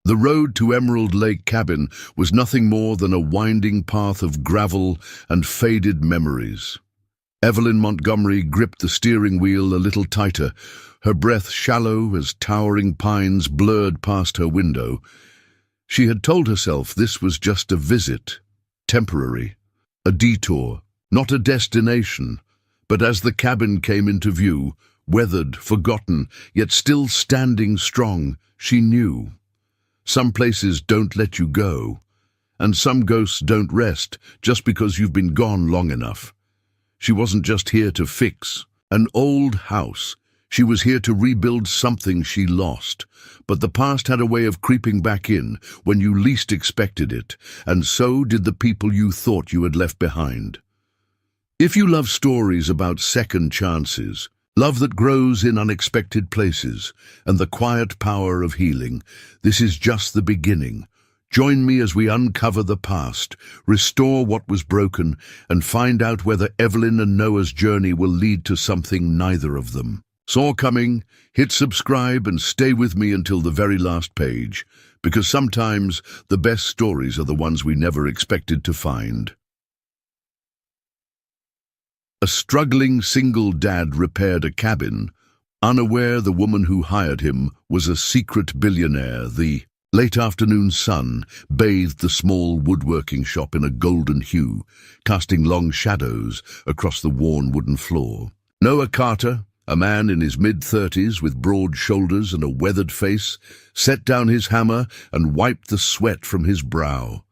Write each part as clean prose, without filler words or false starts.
The road to Emerald Lake Cabin was nothing more than a winding path of gravel and faded memories. Evelyn Montgomery gripped the steering wheel a little tighter, her breath shallow as towering pines blurred past her window. She had told herself this was just a visit, temporary, a detour, not a destination. But as the cabin came into view, weathered, forgotten, yet still standing strong, she knew. Some places don't let you go, and some ghosts don't rest just because you've been gone long enough. She wasn't just here to fix an old house. She was here to rebuild something she lost. But the past had a way of creeping back in when you least expected it, and so did the people you thought you had left behind. If you love stories about second chances, love that grows in unexpected places, and the quiet power of healing, this is just the beginning. Join me as we uncover the past, restore what was broken, and find out whether Evelyn and Noah's journey will lead to something neither of them saw coming. Hit subscribe and stay with me until the very last page, because sometimes the best stories are the ones we never expected to find. A struggling single dad repaired a cabin, unaware the woman who hired him was a secret billionaire. The late afternoon sun bathed the small woodworking shop in a golden hue, casting long shadows across the worn wooden floor. Noah Carter, a man in his mid-30s with broad shoulders and a weathered face, set down his hammer and wiped the sweat from his brow.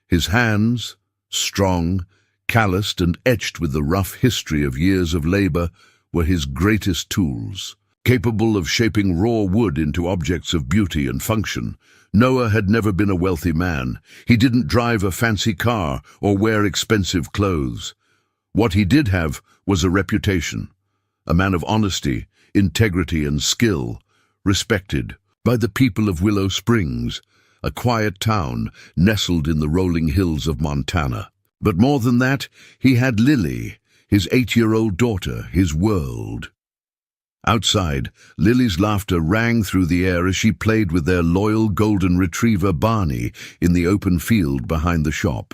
His hands, strong, calloused and etched with the rough history of years of labor, were his greatest tools. Capable of shaping raw wood into objects of beauty and function, Noah had never been a wealthy man. He didn't drive a fancy car or wear expensive clothes. What he did have was a reputation. A man of honesty, integrity and skill, respected by the people of Willow Springs, a quiet town nestled in the rolling hills of Montana. But more than that, he had Lily, his 8-year-old daughter, his world. Outside, Lily's laughter rang through the air as she played with their loyal golden retriever Barney in the open field behind the shop.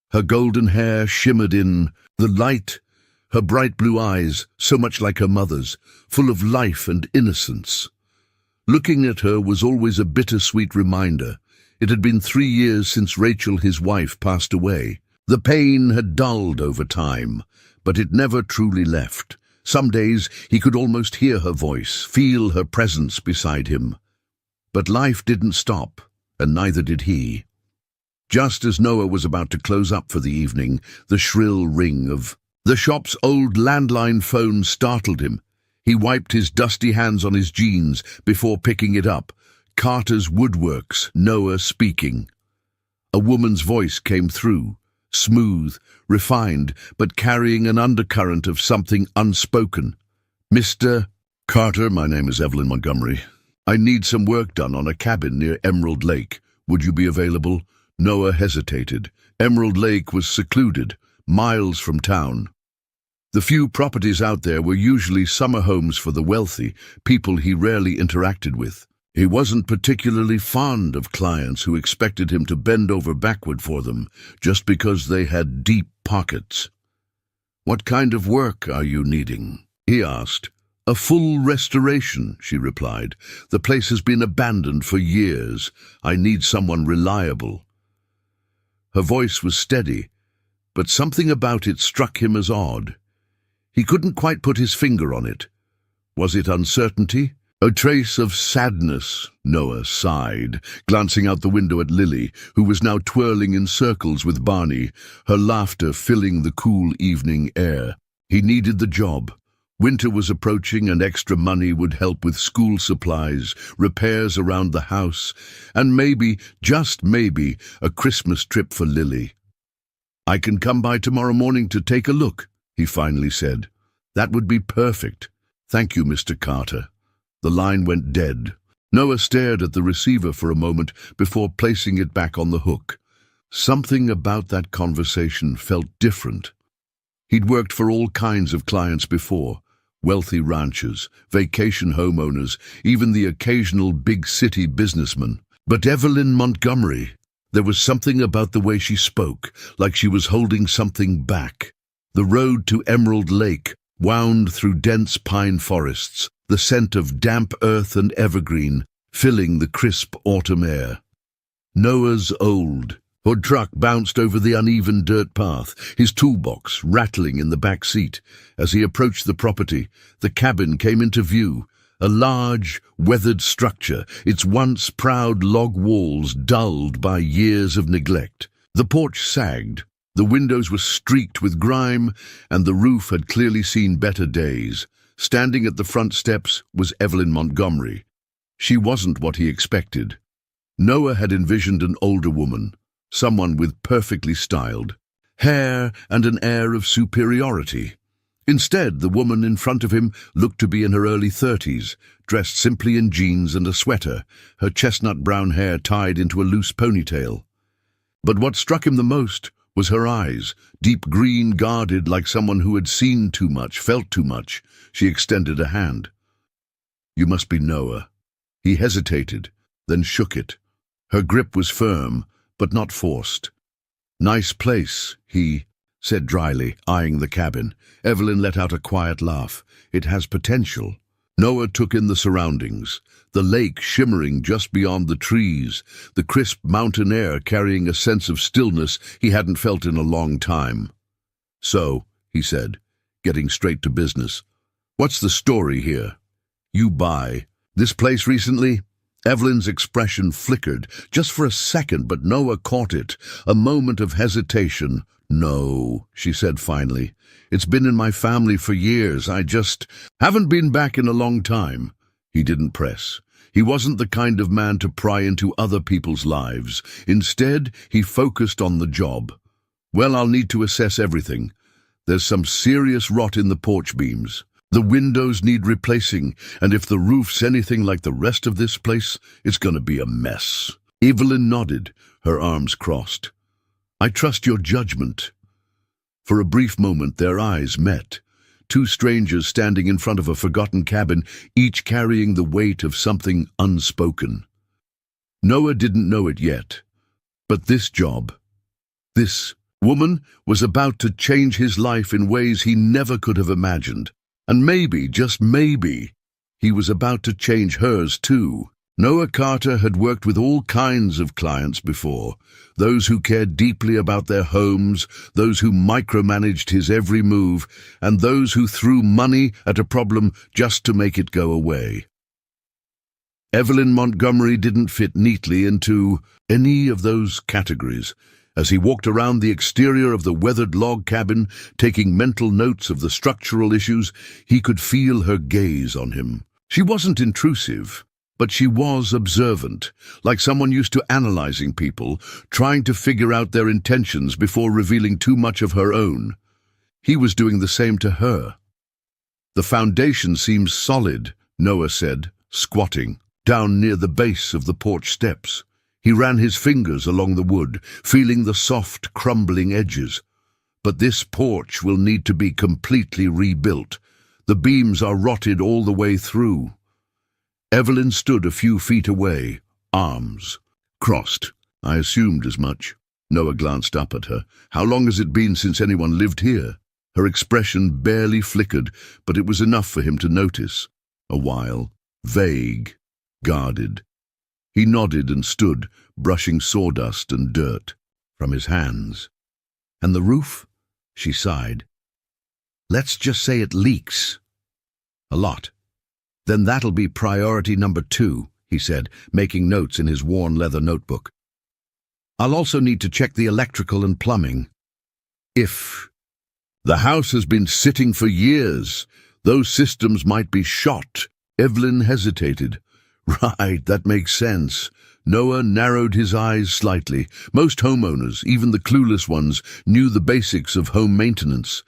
Her golden hair shimmered in the light, her bright blue eyes, so much like her mother's, full of life and innocence. Looking at her was always a bittersweet reminder. It had been 3 years since Rachel, his wife, passed away. The pain had dulled over time, but it never truly left. Some days he could almost hear her voice, feel her presence beside him. But life didn't stop, and neither did he. Just as Noah was about to close up for the evening, the shrill ring of the shop's old landline phone startled him. He wiped his dusty hands on his jeans before picking it up. Carter's Woodworks, Noah speaking. A woman's voice came through, smooth, refined, but carrying an undercurrent of something unspoken. "Mr. Carter, my name is Evelyn Montgomery. I need some work done on a cabin near Emerald Lake. Would you be available?" Noah hesitated. Emerald Lake was secluded, miles from town. The few properties out there were usually summer homes for the wealthy, people he rarely interacted with. He wasn't particularly fond of clients who expected him to bend over backward for them just because they had deep pockets. "What kind of work are you needing?" he asked. "A full restoration," she replied. "The place has been abandoned for years. I need someone reliable." Her voice was steady, but something about it struck him as odd. He couldn't quite put his finger on it. Was it uncertainty? A trace of sadness, Noah sighed, glancing out the window at Lily, who was now twirling in circles with Barney, her laughter filling the cool evening air. He needed the job. Winter was approaching and extra money would help with school supplies, repairs around the house, and maybe, just maybe, a Christmas trip for Lily. "I can come by tomorrow morning to take a look," he finally said. "That would be perfect. Thank you, Mr. Carter." The line went dead. Noah stared at the receiver for a moment before placing it back on the hook. Something about that conversation felt different. He'd worked for all kinds of clients before, wealthy ranchers, vacation homeowners, even the occasional big city businessman. But Evelyn Montgomery, there was something about the way she spoke, like she was holding something back. The road to Emerald Lake wound through dense pine forests, the scent of damp earth and evergreen filling the crisp autumn air. Noah's old Ford truck bounced over the uneven dirt path, his toolbox rattling in the back seat. As he approached the property, the cabin came into view, a large, weathered structure, its once proud log walls dulled by years of neglect. The porch sagged, the windows were streaked with grime, and the roof had clearly seen better days. Standing at the front steps was Evelyn Montgomery. She wasn't what he expected. Noah had envisioned an older woman, someone with perfectly styled hair and an air of superiority. Instead, the woman in front of him looked to be in her early 30s, dressed simply in jeans and a sweater, her chestnut brown hair tied into a loose ponytail. But what struck him the most was her eyes, deep green, guarded like someone who had seen too much, felt too much. She extended a hand. "You must be Noah." He hesitated, then shook it. Her grip was firm, but not forced. "Nice place," he said dryly, eyeing the cabin. Evelyn let out a quiet laugh. "It has potential." Noah took in the surroundings, the lake shimmering just beyond the trees, the crisp mountain air carrying a sense of stillness he hadn't felt in a long time. "So," he said, getting straight to business, "what's the story here? You buy this place recently?" Evelyn's expression flickered, just for a second, but Noah caught it, a moment of hesitation. "No," she said finally. "It's been in my family for years. I just haven't been back in a long time." He didn't press. He wasn't the kind of man to pry into other people's lives. Instead, he focused on the job. "Well, I'll need to assess everything. There's some serious rot in the porch beams. The windows need replacing, and if the roof's anything like the rest of this place, it's going to be a mess." Evelyn nodded, her arms crossed. "I trust your judgment." For a brief moment their eyes met, two strangers standing in front of a forgotten cabin, each carrying the weight of something unspoken. Noah didn't know it yet, but this job, this woman, was about to change his life in ways he never could have imagined. And maybe, just maybe, he was about to change hers too. Noah Carter had worked with all kinds of clients before, those who cared deeply about their homes, those who micromanaged his every move, and those who threw money at a problem just to make it go away. Evelyn Montgomery didn't fit neatly into any of those categories. As he walked around the exterior of the weathered log cabin, taking mental notes of the structural issues, he could feel her gaze on him. She wasn't intrusive, but she was observant, like someone used to analyzing people, trying to figure out their intentions before revealing too much of her own. He was doing the same to her. "The foundation seems solid," Noah said, squatting down near the base of the porch steps. He ran his fingers along the wood, feeling the soft, crumbling edges. "But this porch will need to be completely rebuilt. The beams are rotted all the way through." Evelyn stood a few feet away, arms crossed. "I assumed as much." Noah glanced up at her. "How long has it been since anyone lived here?" Her expression barely flickered, but it was enough for him to notice. "A while. Vague. Guarded." He nodded and stood, brushing sawdust and dirt from his hands. "And the roof?" she sighed. "Let's just say it leaks. A lot." "Then that'll be priority number 2, he said, making notes in his worn leather notebook. "I'll also need to check the electrical and plumbing. If the house has been sitting for years, those systems might be shot." Evelyn hesitated. "Right, that makes sense." Noah narrowed his eyes slightly. Most homeowners, even the clueless ones, knew the basics of home maintenance.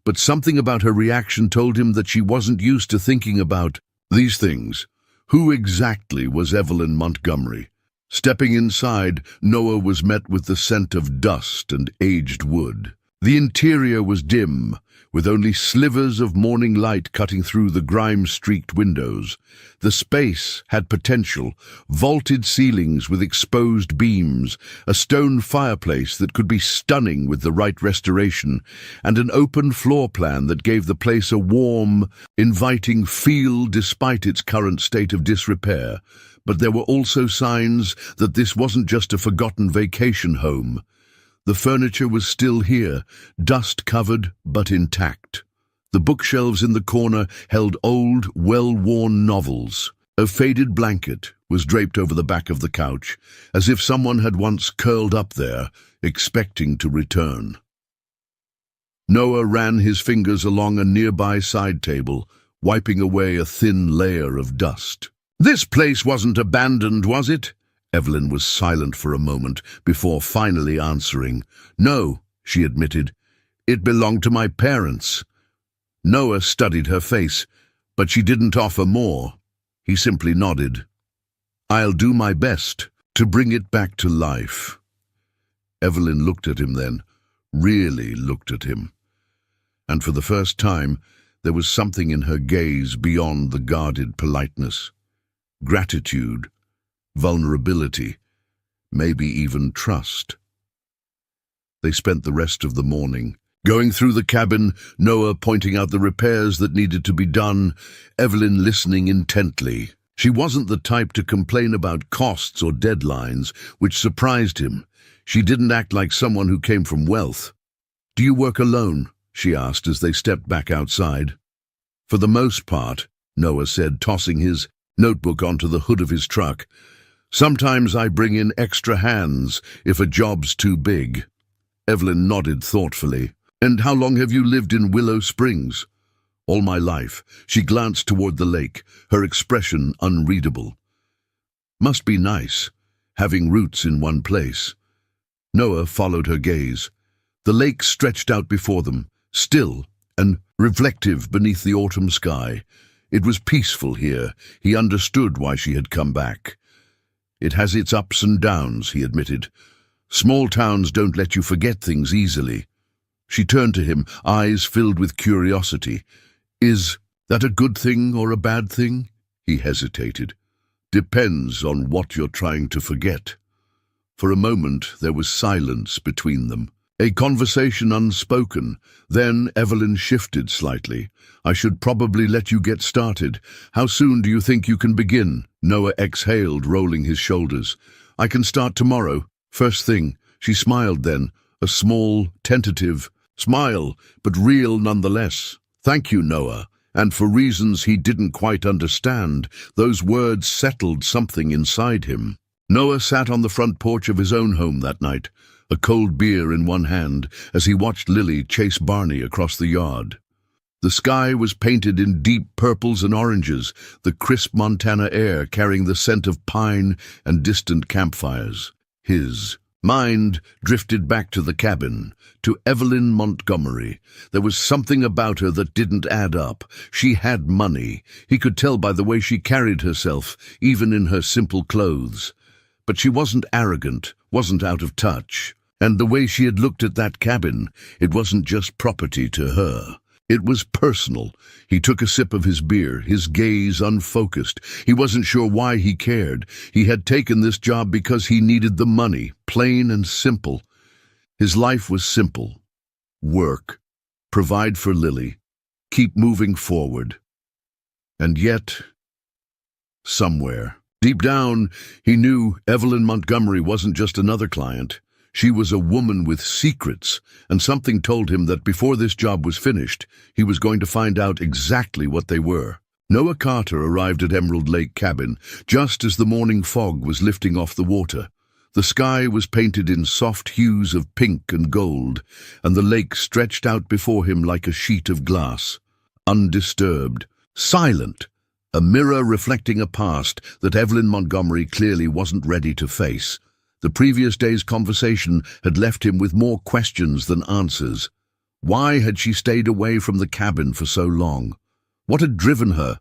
But something about her reaction told him that she wasn't used to thinking about these things. Who exactly was Evelyn Montgomery? Stepping inside, Noah was met with the scent of dust and aged wood. The interior was dim, with only slivers of morning light cutting through the grime-streaked windows. The space had potential: vaulted ceilings with exposed beams, a stone fireplace that could be stunning with the right restoration, and an open floor plan that gave the place a warm, inviting feel despite its current state of disrepair. But there were also signs that this wasn't just a forgotten vacation home. The furniture was still here, dust-covered but intact. The bookshelves in the corner held old, well-worn novels. A faded blanket was draped over the back of the couch, as if someone had once curled up there, expecting to return. Noah ran his fingers along a nearby side table, wiping away a thin layer of dust. "This place wasn't abandoned, was it?" Evelyn was silent for a moment before finally answering. "No," she admitted. "It belonged to my parents." Noah studied her face, but she didn't offer more. He simply nodded. "I'll do my best to bring it back to life." Evelyn looked at him then, really looked at him. And for the first time, there was something in her gaze beyond the guarded politeness. Gratitude, vulnerability, maybe even trust. They spent the rest of the morning going through the cabin, Noah pointing out the repairs that needed to be done, Evelyn listening intently. She wasn't the type to complain about costs or deadlines, which surprised him. She didn't act like someone who came from wealth. "Do you work alone?" she asked as they stepped back outside. "For the most part," Noah said, tossing his notebook onto the hood of his truck. "Sometimes I bring in extra hands if a job's too big." Evelyn nodded thoughtfully. "And how long have you lived in Willow Springs?" "All my life." She glanced toward the lake, her expression unreadable. "Must be nice, having roots in one place." Noah followed her gaze. The lake stretched out before them, still and reflective beneath the autumn sky. It was peaceful here. He understood why she had come back. "It has its ups and downs," he admitted. "Small towns don't let you forget things easily." She turned to him, eyes filled with curiosity. "Is that a good thing or a bad thing?" He hesitated. "Depends on what you're trying to forget." For a moment there was silence between them, a conversation unspoken. Then Evelyn shifted slightly. "I should probably let you get started. How soon do you think you can begin?" Noah exhaled, rolling his shoulders. "I can start tomorrow, first thing." She smiled then, a small, tentative smile, but real nonetheless. "Thank you, Noah." And for reasons he didn't quite understand, those words settled something inside him. Noah sat on the front porch of his own home that night, a cold beer in one hand, as he watched Lily chase Barney across the yard. The sky was painted in deep purples and oranges, the crisp Montana air carrying the scent of pine and distant campfires. His mind drifted back to the cabin, to Evelyn Montgomery. There was something about her that didn't add up. She had money. He could tell by the way she carried herself, even in her simple clothes. But she wasn't arrogant, wasn't out of touch. And the way she had looked at that cabin, it wasn't just property to her. It was personal. He took a sip of his beer, his gaze unfocused. He wasn't sure why he cared. He had taken this job because he needed the money, plain and simple. His life was simple. Work, provide for Lily, keep moving forward. And yet, somewhere, deep down, he knew Evelyn Montgomery wasn't just another client. She was a woman with secrets, and something told him that before this job was finished, he was going to find out exactly what they were. Noah Carter arrived at Emerald Lake Cabin just as the morning fog was lifting off the water. The sky was painted in soft hues of pink and gold, and the lake stretched out before him like a sheet of glass. Undisturbed, silent, a mirror reflecting a past that Evelyn Montgomery clearly wasn't ready to face. The previous day's conversation had left him with more questions than answers. Why had she stayed away from the cabin for so long? What had driven her?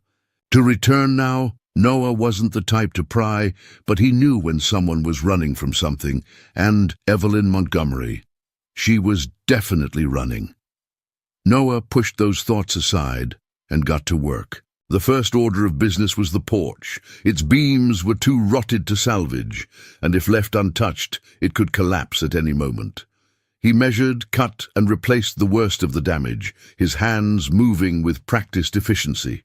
To return now? Noah wasn't the type to pry, but he knew when someone was running from something, and Evelyn Montgomery. She was definitely running. Noah pushed those thoughts aside and got to work. The first order of business was the porch. Its beams were too rotted to salvage, and if left untouched, it could collapse at any moment. He measured, cut, and replaced the worst of the damage, his hands moving with practiced efficiency.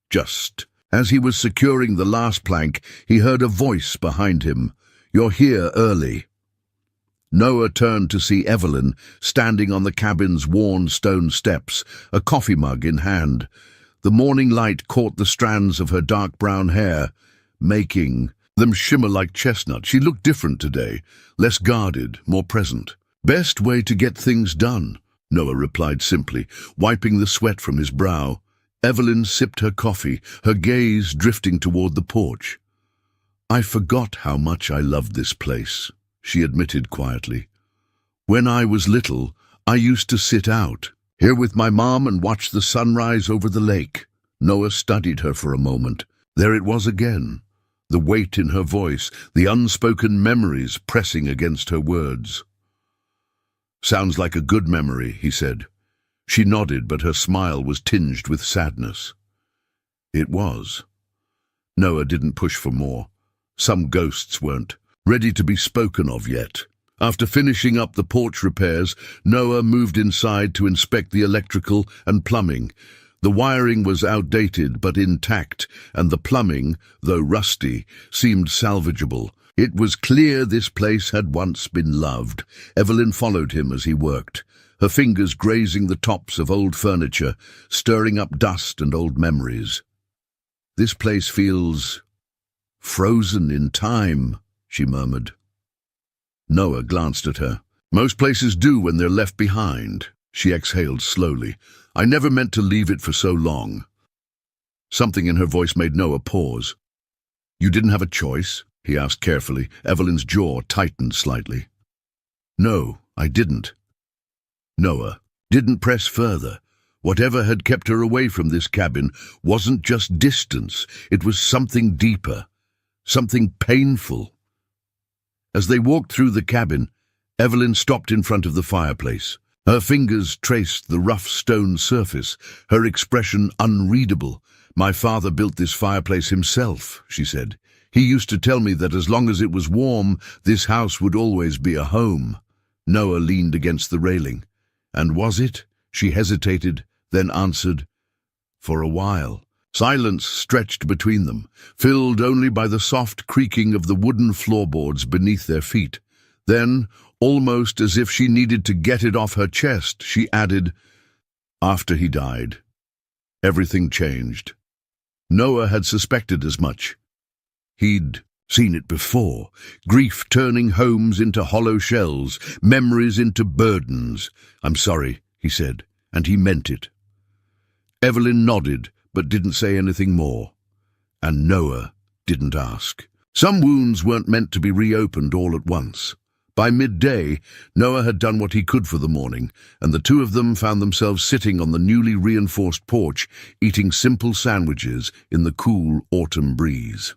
Just as he was securing the last plank, he heard a voice behind him. "You're here early." Noah turned to see Evelyn standing on the cabin's worn stone steps, a coffee mug in hand. The morning light caught the strands of her dark brown hair, making them shimmer like chestnut. She looked different today, less guarded, more present. "Best way to get things done," Noah replied simply, wiping the sweat from his brow. Evelyn sipped her coffee, her gaze drifting toward the porch. "I forgot how much I loved this place," she admitted quietly. "When I was little, I used to sit out here with my mom and watch the sunrise over the lake." Noah studied her for a moment. There it was again, the weight in her voice, the unspoken memories pressing against her words. "Sounds like a good memory," he said. She nodded, but her smile was tinged with sadness. It was. Noah didn't push for more. Some ghosts weren't ready to be spoken of yet. After finishing up the porch repairs, Noah moved inside to inspect the electrical and plumbing. The wiring was outdated but intact, and the plumbing, though rusty, seemed salvageable. It was clear this place had once been loved. Evelyn followed him as he worked, her fingers grazing the tops of old furniture, stirring up dust and old memories. "This place feels frozen in time," she murmured. Noah glanced at her. "Most places do when they're left behind." She exhaled slowly. "I never meant to leave it for so long." Something in her voice made Noah pause. "You didn't have a choice?" he asked carefully. Evelyn's jaw tightened slightly. "No, I didn't." Noah didn't press further. Whatever had kept her away from this cabin wasn't just distance, it was something deeper, something painful. As they walked through the cabin, Evelyn stopped in front of the fireplace. Her fingers traced the rough stone surface, her expression unreadable. "My father built this fireplace himself," she said. "He used to tell me that as long as it was warm, this house would always be a home." Noah leaned against the railing. "And was it?" She hesitated, then answered, "For a while." Silence stretched between them, filled only by the soft creaking of the wooden floorboards beneath their feet. Then, almost as if she needed to get it off her chest, she added, "After he died, everything changed." Noah had suspected as much. He'd seen it before, grief turning homes into hollow shells, memories into burdens. "I'm sorry," he said, and he meant it. Evelyn nodded, but didn't say anything more. And Noah didn't ask. Some wounds weren't meant to be reopened all at once. By midday, Noah had done what he could for the morning, and the two of them found themselves sitting on the newly reinforced porch, eating simple sandwiches in the cool autumn breeze.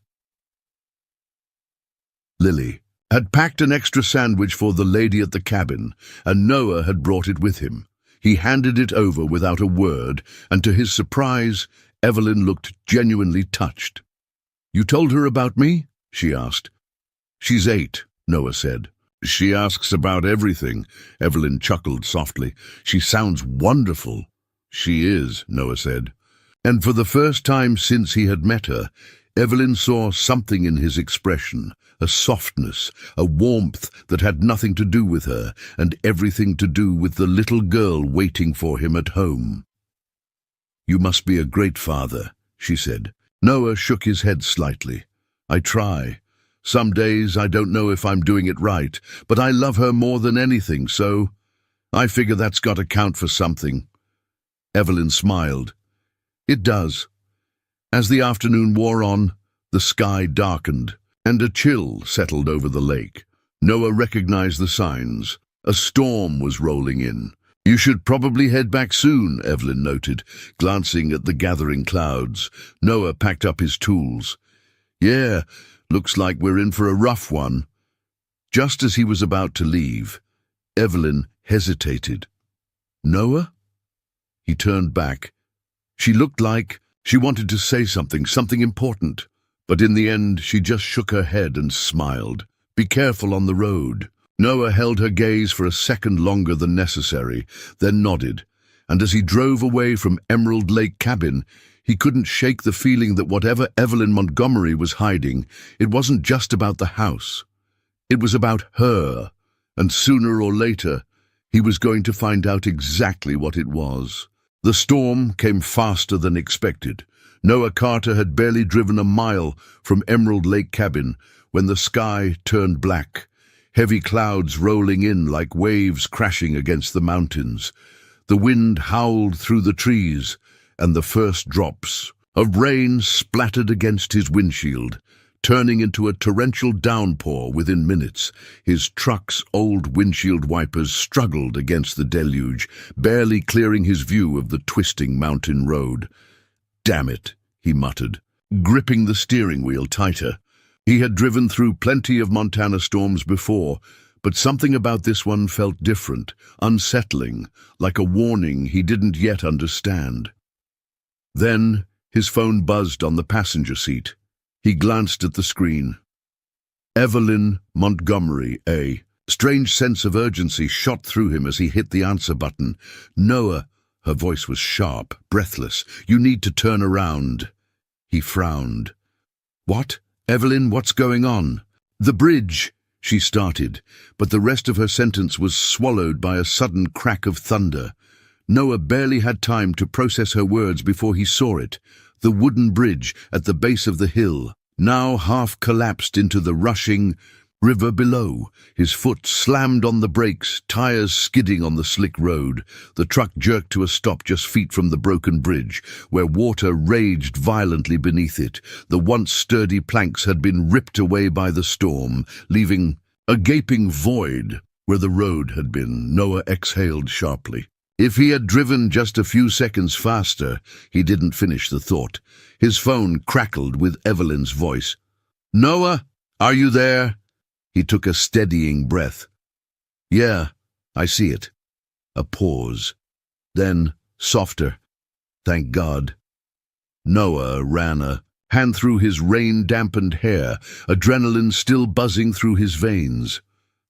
Lily had packed an extra sandwich for the lady at the cabin, and Noah had brought it with him. He handed it over without a word, and to his surprise, Evelyn looked genuinely touched. "You told her about me?" she asked. "She's 8, Noah said. "She asks about everything," Evelyn chuckled softly. "She sounds wonderful." "She is," Noah said. And for the first time since he had met her, Evelyn saw something in his expression, a softness, a warmth that had nothing to do with her and everything to do with the little girl waiting for him at home. "You must be a great father," she said. Noah shook his head slightly. "I try. Some days I don't know if I'm doing it right, but I love her more than anything, so I figure that's got to count for something." Evelyn smiled. "It does." As the afternoon wore on, the sky darkened, and a chill settled over the lake. Noah recognized the signs. A storm was rolling in. "You should probably head back soon," Evelyn noted, glancing at the gathering clouds. Noah packed up his tools. "Yeah, looks like we're in for a rough one." Just as he was about to leave, Evelyn hesitated. Noah? He turned back. She looked like she wanted to say something important, but in the end she just shook her head and smiled. Be careful on the road. Noah held her gaze for a second longer than necessary, then nodded, and as he drove away from Emerald Lake Cabin, he couldn't shake the feeling that whatever Evelyn Montgomery was hiding, it wasn't just about the house. It was about her, and sooner or later, he was going to find out exactly what it was. The storm came faster than expected. Noah Carter had barely driven a mile from Emerald Lake Cabin when the sky turned black, heavy clouds rolling in like waves crashing against the mountains. The wind howled through the trees, and the first drops of rain splattered against his windshield, turning into a torrential downpour within minutes. His truck's old windshield wipers struggled against the deluge, barely clearing his view of the twisting mountain road. "Damn it," he muttered, gripping the steering wheel tighter. He had driven through plenty of Montana storms before, but something about this one felt different, unsettling, like a warning he didn't yet understand. Then his phone buzzed on the passenger seat. He glanced at the screen. Evelyn Montgomery, A strange sense of urgency shot through him as he hit the answer button. "Noah," her voice was sharp, breathless. "You need to turn around." He frowned. "What? Evelyn, what's going on?" "The bridge," she started, but the rest of her sentence was swallowed by a sudden crack of thunder. Noah barely had time to process her words before he saw it. The wooden bridge at the base of the hill, now half collapsed into the rushing river below. His foot slammed on the brakes, tires skidding on the slick road. The truck jerked to a stop just feet from the broken bridge, where water raged violently beneath it. The once sturdy planks had been ripped away by the storm, leaving a gaping void where the road had been. Noah exhaled sharply. If he had driven just a few seconds faster, he didn't finish the thought. His phone crackled with Evelyn's voice. "Noah, are you there?" He took a steadying breath. "Yeah, I see it." A pause. Then, softer. "Thank God." Noah ran a hand through his rain-dampened hair, adrenaline still buzzing through his veins.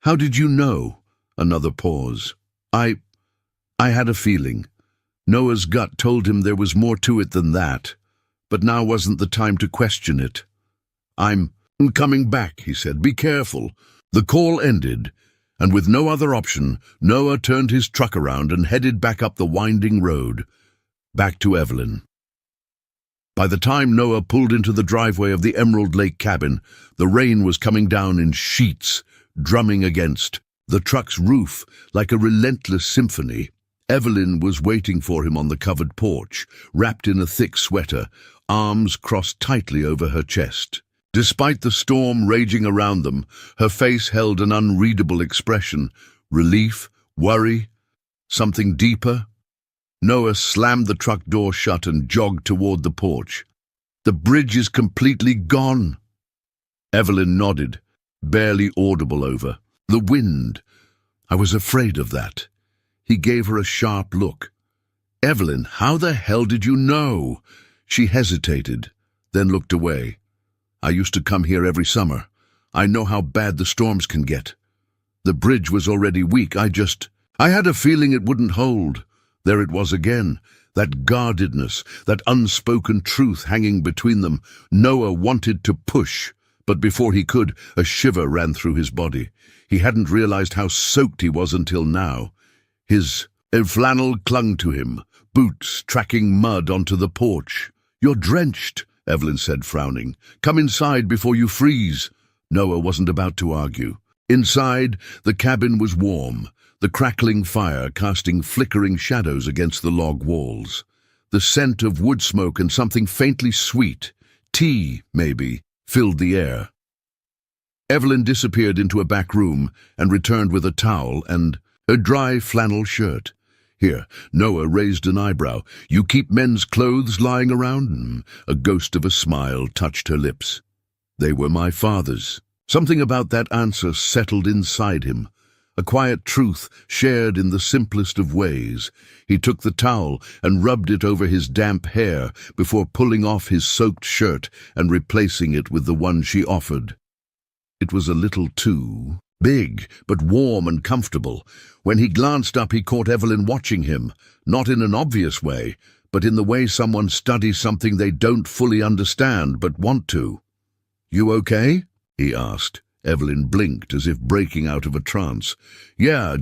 "How did you know?" Another pause. I had a feeling. Noah's gut told him there was more to it than that, but now wasn't the time to question it. I'm coming back," he said. "Be careful." The call ended, and with no other option, Noah turned his truck around and headed back up the winding road, back to Evelyn. By the time Noah pulled into the driveway of the Emerald Lake Cabin, the rain was coming down in sheets, drumming against the truck's roof like a relentless symphony. Evelyn was waiting for him on the covered porch, wrapped in a thick sweater, arms crossed tightly over her chest. Despite the storm raging around them, her face held an unreadable expression. Relief, worry, something deeper. Noah slammed the truck door shut and jogged toward the porch. "The bridge is completely gone." Evelyn nodded, barely audible over. "The wind. I was afraid of that." He gave her a sharp look. "Evelyn, how the hell did you know?" She hesitated, then looked away. "I used to come here every summer. I know how bad the storms can get. The bridge was already weak. I had a feeling it wouldn't hold." There it was again, that guardedness, that unspoken truth hanging between them. Noah wanted to push, but before he could, a shiver ran through his body. He hadn't realized how soaked he was until now. His flannel clung to him, boots tracking mud onto the porch. "You're drenched," Evelyn said, frowning. "Come inside before you freeze." Noah wasn't about to argue. Inside, the cabin was warm, the crackling fire casting flickering shadows against the log walls. The scent of wood smoke and something faintly sweet, tea maybe, filled the air. Evelyn disappeared into a back room and returned with a towel and a dry flannel shirt. "Here," Noah raised an eyebrow. "You keep men's clothes lying around?" A ghost of a smile touched her lips. "They were my father's." Something about that answer settled inside him. a quiet truth shared in the simplest of ways. He took the towel and rubbed it over his damp hair before pulling off his soaked shirt and replacing it with the one she offered. It was a little too big, but warm and comfortable. When he glanced up, he caught Evelyn watching him, not in an obvious way, but in the way someone studies something they don't fully understand but want to. "You okay?" he asked. Evelyn blinked as if breaking out of a trance. "Yeah,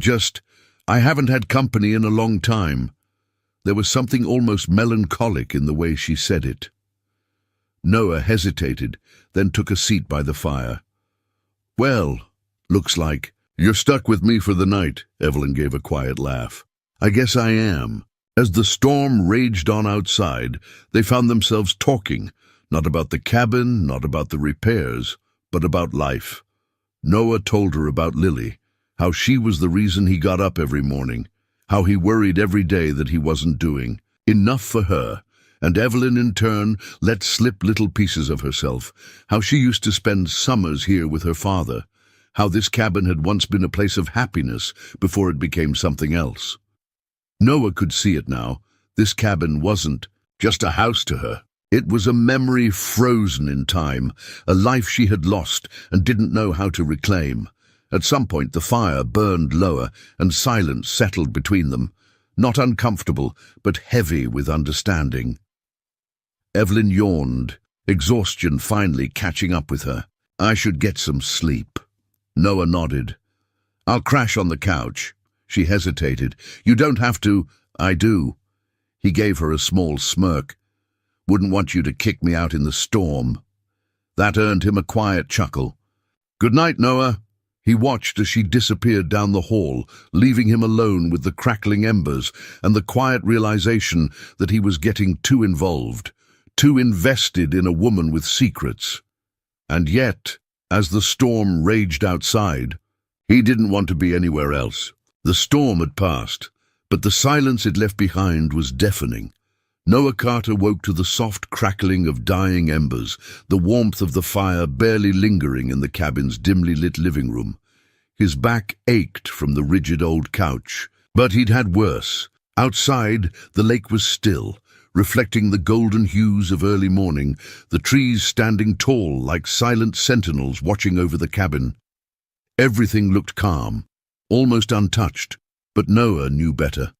I haven't had company in a long time." There was something almost melancholic in the way she said it. Noah hesitated, then took a seat by the fire. "Well, looks like you're stuck with me for the night," Evelyn gave a quiet laugh. "I guess I am." As the storm raged on outside, they found themselves talking, not about the cabin, not about the repairs, but about life. Noah told her about Lily, how she was the reason he got up every morning, how he worried every day that he wasn't doing enough for her, and Evelyn in turn let slip little pieces of herself, how she used to spend summers here with her father, how this cabin had once been a place of happiness before it became something else. Noah could see it now. This cabin wasn't just a house to her. It was a memory frozen in time, a life she had lost and didn't know how to reclaim. At some point the fire burned lower and silence settled between them, not uncomfortable, but heavy with understanding. Evelyn yawned, exhaustion finally catching up with her. "I should get some sleep." Noah nodded. "I'll crash on the couch." She hesitated. "You don't have to." "I do." He gave her a small smirk. "Wouldn't want you to kick me out in the storm." That earned him a quiet chuckle. "Good night, Noah." He watched as she disappeared down the hall, leaving him alone with the crackling embers and the quiet realization that he was getting too involved, too invested in a woman with secrets. And yet, as the storm raged outside, he didn't want to be anywhere else. The storm had passed, but the silence it left behind was deafening. Noah Carter woke to the soft crackling of dying embers, the warmth of the fire barely lingering in the cabin's dimly lit living room. His back ached from the rigid old couch, but he'd had worse. Outside, the lake was still, reflecting the golden hues of early morning, the trees standing tall like silent sentinels watching over the cabin. Everything looked calm, almost untouched, but Noah knew better.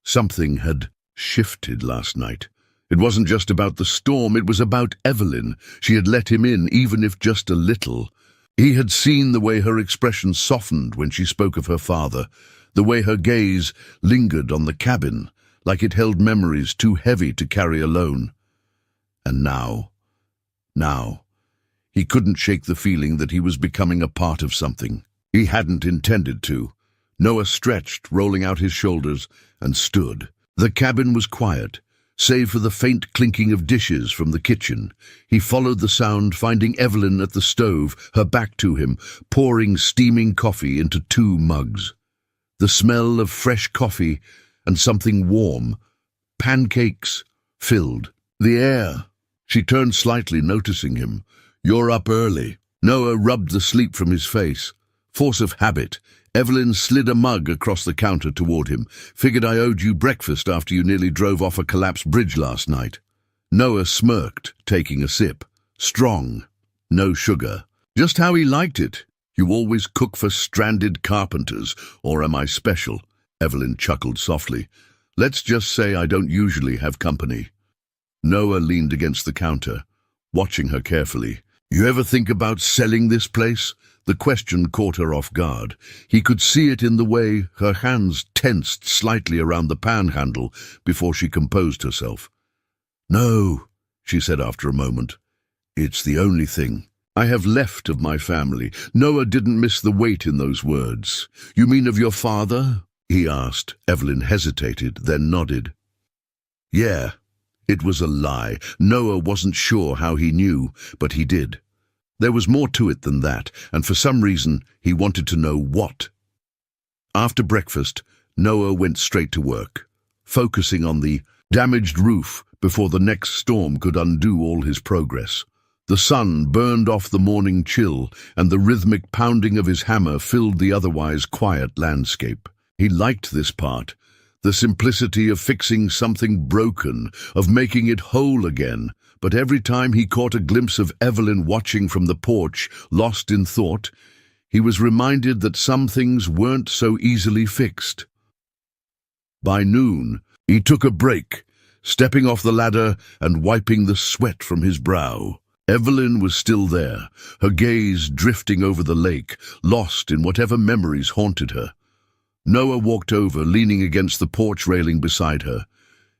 Something had shifted last night. It wasn't just about the storm, it was about Evelyn. She had let him in, even if just a little. He had seen the way her expression softened when she spoke of her father, the way her gaze lingered on the cabin, like it held memories too heavy to carry alone. And now, he couldn't shake the feeling that he was becoming a part of something. He hadn't intended to. Noah stretched, rolling out his shoulders, and stood. The cabin was quiet, save for the faint clinking of dishes from the kitchen. He followed the sound, finding Evelyn at the stove, her back to him, pouring steaming coffee into 2 mugs. The smell of fresh coffee and something warm, pancakes, filled the air. She turned slightly, noticing him. "You're up early." Noah rubbed the sleep from his face. Force of habit. Evelyn slid a mug across the counter toward him. "Figured I owed you breakfast after you nearly drove off a collapsed bridge last night." Noah smirked, taking a sip. Strong. No sugar. Just how he liked it. "You always cook for stranded carpenters, or am I special?" Evelyn chuckled softly. "Let's just say I don't usually have company." Noah leaned against the counter, watching her carefully. "You ever think about selling this place?" The question caught her off guard. He could see it in the way her hands tensed slightly around the panhandle before she composed herself. "No," she said after a moment. "It's the only thing I have left of my family." Noah didn't miss the weight in those words. "You mean of your father?" he asked. Evelyn hesitated, then nodded. Yeah, it was a lie. Noah wasn't sure how he knew, but he did. There was more to it than that, and for some reason he wanted to know what. After breakfast, Noah went straight to work, focusing on the damaged roof before the next storm could undo all his progress. The sun burned off the morning chill, and the rhythmic pounding of his hammer filled the otherwise quiet landscape. He liked this part, the simplicity of fixing something broken, of making it whole again. But every time he caught a glimpse of Evelyn watching from the porch, lost in thought, he was reminded that some things weren't so easily fixed. By noon, he took a break, stepping off the ladder and wiping the sweat from his brow. Evelyn was still there, her gaze drifting over the lake, lost in whatever memories haunted her. Noah walked over, leaning against the porch railing beside her.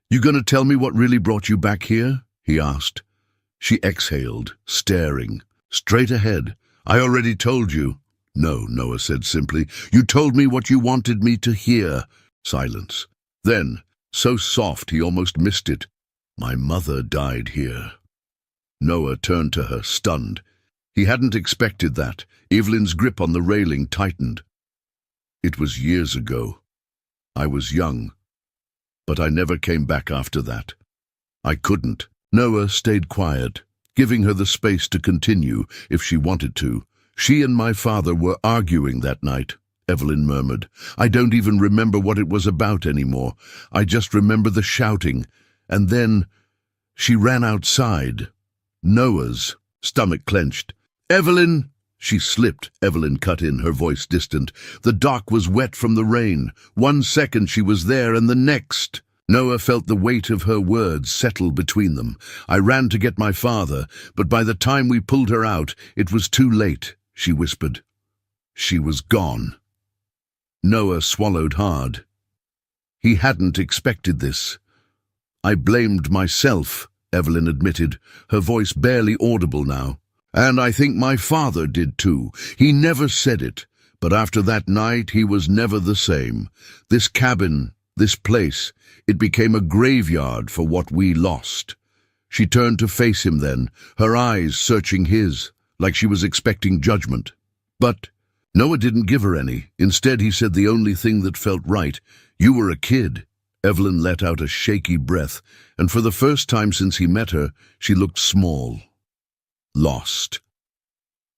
"You gonna tell me what really brought you back here?" he asked. She exhaled, staring. "Straight ahead. I already told you." "No," Noah said simply. "You told me what you wanted me to hear." Silence. Then, so soft he almost missed it, "My mother died here." Noah turned to her, stunned. He hadn't expected that. Evelyn's grip on the railing tightened. "It was years ago. I was young. But I never came back after that. I couldn't." Noah stayed quiet, giving her the space to continue if she wanted to. "She and my father were arguing that night," Evelyn murmured. "I don't even remember what it was about anymore. I just remember the shouting. And then she ran outside." Noah's stomach clenched. "Evelyn!" She slipped. Evelyn cut in, her voice distant. "The dock was wet from the rain. 1 second she was there, and the next." Noah felt the weight of her words settle between them. "I ran to get my father, but by the time we pulled her out, it was too late," she whispered. She was gone. Noah swallowed hard. He hadn't expected this. "I blamed myself," Evelyn admitted, her voice barely audible now. "And I think my father did too. He never said it, but after that night he was never the same. This cabin, this place, it became a graveyard for what we lost." She turned to face him then, her eyes searching his, like she was expecting judgment. But Noah didn't give her any. Instead, he said the only thing that felt right. "You were a kid." Evelyn let out a shaky breath, and for the first time since he met her, she looked small, lost.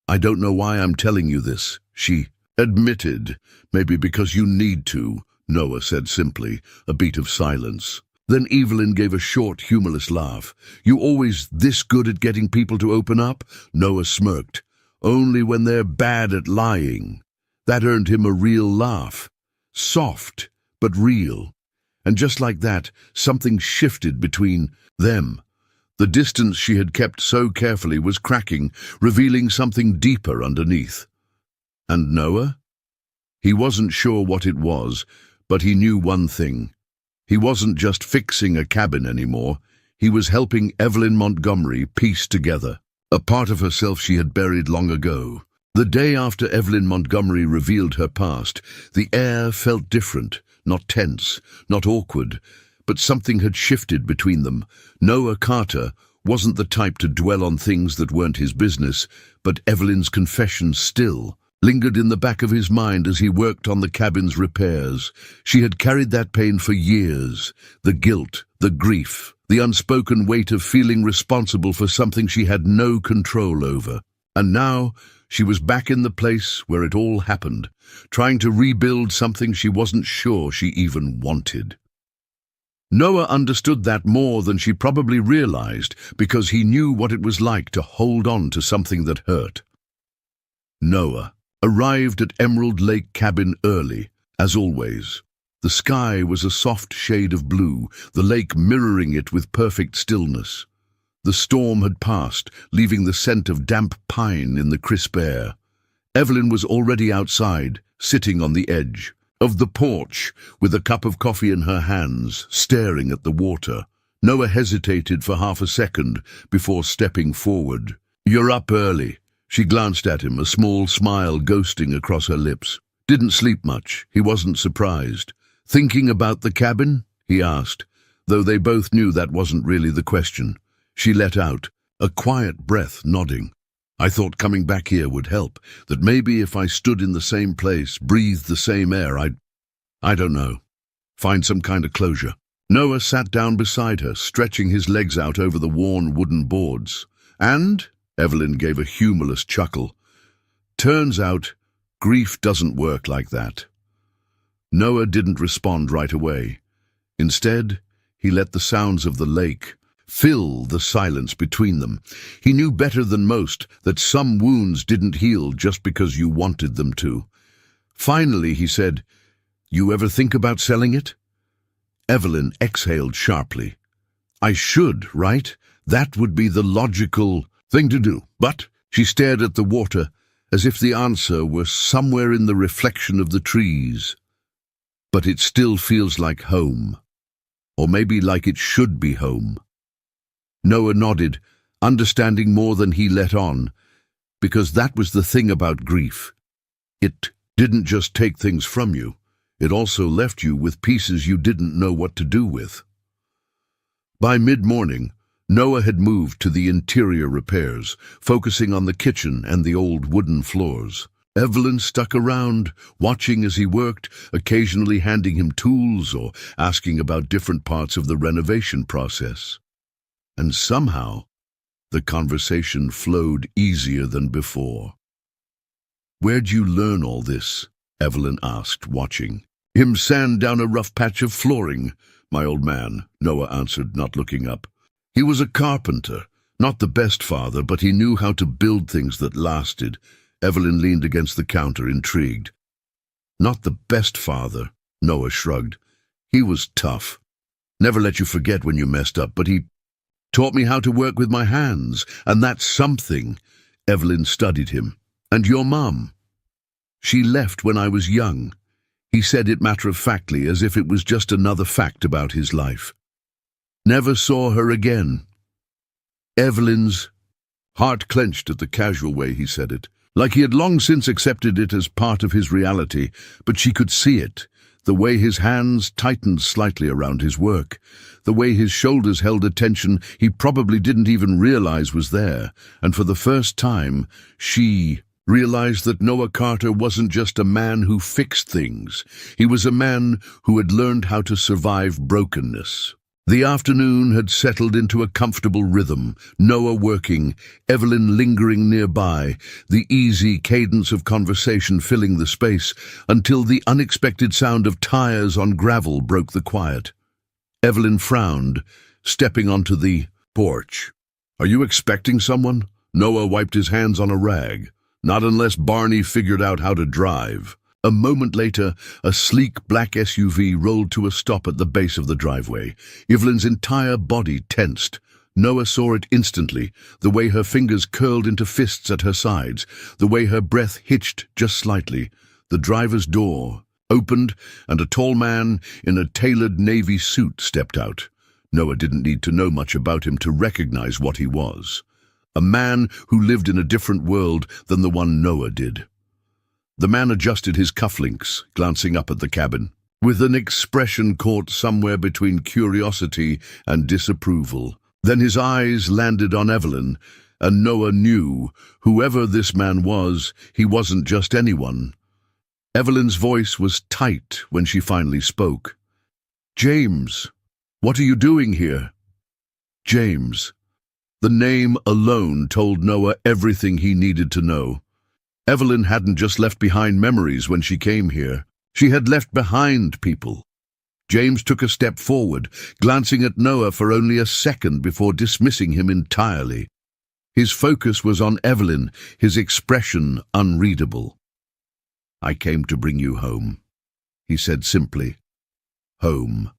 "I don't know why I'm telling you this," she admitted. "Maybe because you need to," Noah said simply, a beat of silence. Then Evelyn gave a short, humorless laugh. "You always this good at getting people to open up?" Noah smirked. "Only when they're bad at lying." That earned him a real laugh. Soft, but real. And just like that, something shifted between them. The distance she had kept so carefully was cracking, revealing something deeper underneath. And Noah? He wasn't sure what it was, but he knew one thing. He wasn't just fixing a cabin anymore. He was helping Evelyn Montgomery piece together a part of herself she had buried long ago. The day after Evelyn Montgomery revealed her past, the air felt different, not tense, not awkward, but something had shifted between them. Noah Carter wasn't the type to dwell on things that weren't his business, but Evelyn's confession still lingered in the back of his mind as he worked on the cabin's repairs. She had carried that pain for years, the guilt, the grief, the unspoken weight of feeling responsible for something she had no control over. And now she was back in the place where it all happened, trying to rebuild something she wasn't sure she even wanted. Noah understood that more than she probably realized, because he knew what it was like to hold on to something that hurt. Noah arrived at Emerald Lake Cabin early, as always. The sky was a soft shade of blue, the lake mirroring it with perfect stillness. The storm had passed, leaving the scent of damp pine in the crisp air. Evelyn was already outside, sitting on the edge of the porch, with a cup of coffee in her hands, staring at the water. Noah hesitated for half a second before stepping forward. "You're up early." She glanced at him, a small smile ghosting across her lips. "Didn't sleep much." He wasn't surprised. "Thinking about the cabin?" he asked, though they both knew that wasn't really the question. She let out a quiet breath, nodding. "I thought coming back here would help, that maybe if I stood in the same place, breathed the same air, I don't know, find some kind of closure." Noah sat down beside her, stretching his legs out over the worn wooden boards. "And?" Evelyn gave a humorless chuckle. Turns out, grief doesn't work like that. Noah didn't respond right away. Instead, he let the sounds of the lake fill the silence between them. He knew better than most that some wounds didn't heal just because you wanted them to. Finally, he said, "You ever think about selling it?" Evelyn exhaled sharply. "I should, right? That would be the logical thing to do." But she stared at the water as if the answer were somewhere in the reflection of the trees. "But it still feels like home. Or maybe like it should be home." Noah nodded, understanding more than he let on, because that was the thing about grief. It didn't just take things from you, it also left you with pieces you didn't know what to do with. By mid-morning, Noah had moved to the interior repairs, focusing on the kitchen and the old wooden floors. Evelyn stuck around, watching as he worked, occasionally handing him tools or asking about different parts of the renovation process. And somehow, the conversation flowed easier than before. "Where'd you learn all this?" Evelyn asked, watching. "Him sand down a rough patch of flooring, my old man," Noah answered, not looking up. "He was a carpenter, not the best father, but he knew how to build things that lasted." Evelyn leaned against the counter, intrigued. "Not the best father," Noah shrugged. "He was tough. Never let you forget when you messed up, but he taught me how to work with my hands, and that's something." Evelyn studied him. "And your mum?" "She left when I was young." He said it matter-of-factly, as if it was just another fact about his life. "Never saw her again." Evelyn's heart clenched at the casual way he said it, like he had long since accepted it as part of his reality, but she could see it, the way his hands tightened slightly around his work, the way his shoulders held a tension he probably didn't even realize was there, and for the first time, she realized that Noah Carter wasn't just a man who fixed things. He was a man who had learned how to survive brokenness. The afternoon had settled into a comfortable rhythm, Noah working, Evelyn lingering nearby, the easy cadence of conversation filling the space, until the unexpected sound of tires on gravel broke the quiet. Evelyn frowned, stepping onto the porch. "Are you expecting someone?" Noah wiped his hands on a rag. "Not unless Barney figured out how to drive." A moment later, a sleek black SUV rolled to a stop at the base of the driveway. Evelyn's entire body tensed. Noah saw it instantly, the way her fingers curled into fists at her sides, the way her breath hitched just slightly. The driver's door opened, and a tall man in a tailored navy suit stepped out. Noah didn't need to know much about him to recognize what he was. A man who lived in a different world than the one Noah did. The man adjusted his cufflinks, glancing up at the cabin, with an expression caught somewhere between curiosity and disapproval. Then his eyes landed on Evelyn, and Noah knew, whoever this man was, he wasn't just anyone. Evelyn's voice was tight when she finally spoke. "James, what are you doing here?" James. The name alone told Noah everything he needed to know. Evelyn hadn't just left behind memories when she came here. She had left behind people. James took a step forward, glancing at Noah for only a second before dismissing him entirely. His focus was on Evelyn, his expression unreadable. "I came to bring you home," he said simply. Home.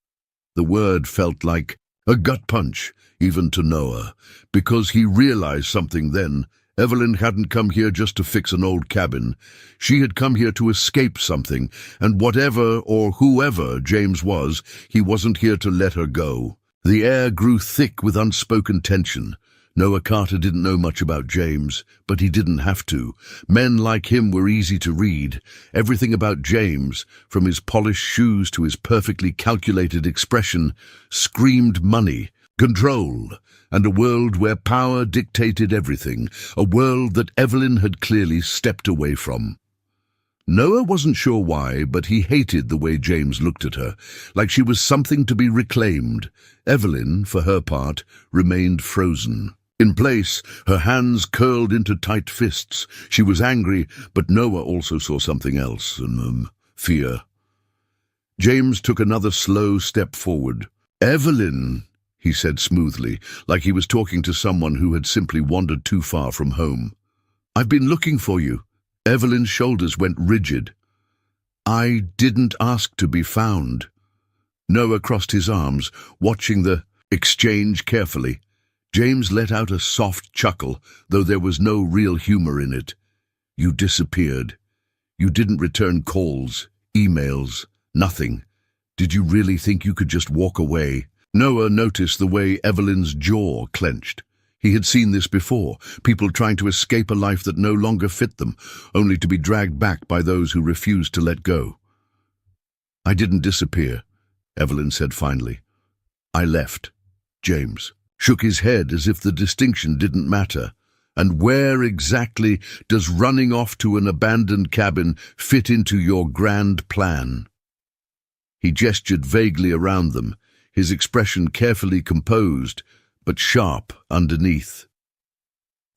The word felt like a gut punch, even to Noah, because he realized something then. Evelyn hadn't come here just to fix an old cabin. She had come here to escape something, and whatever or whoever James was, he wasn't here to let her go. The air grew thick with unspoken tension. Noah Carter didn't know much about James, but he didn't have to. Men like him were easy to read. Everything about James, from his polished shoes to his perfectly calculated expression, screamed money, control, and a world where power dictated everything, a world that Evelyn had clearly stepped away from. Noah wasn't sure why, but he hated the way James looked at her, like she was something to be reclaimed. Evelyn, for her part, remained frozen. In place, her hands curled into tight fists. She was angry, but Noah also saw something else, fear. James took another slow step forward. "Evelyn," he said smoothly, like he was talking to someone who had simply wandered too far from home. "I've been looking for you." Evelyn's shoulders went rigid. "I didn't ask to be found." Noah crossed his arms, watching the exchange carefully. James let out a soft chuckle, though there was no real humor in it. "You disappeared. You didn't return calls, emails, nothing. Did you really think you could just walk away?" Noah noticed the way Evelyn's jaw clenched. He had seen this before, people trying to escape a life that no longer fit them, only to be dragged back by those who refused to let go. "I didn't disappear," Evelyn said finally. "I left." James shook his head as if the distinction didn't matter. "And where exactly does running off to an abandoned cabin fit into your grand plan?" He gestured vaguely around them, his expression carefully composed, but sharp underneath.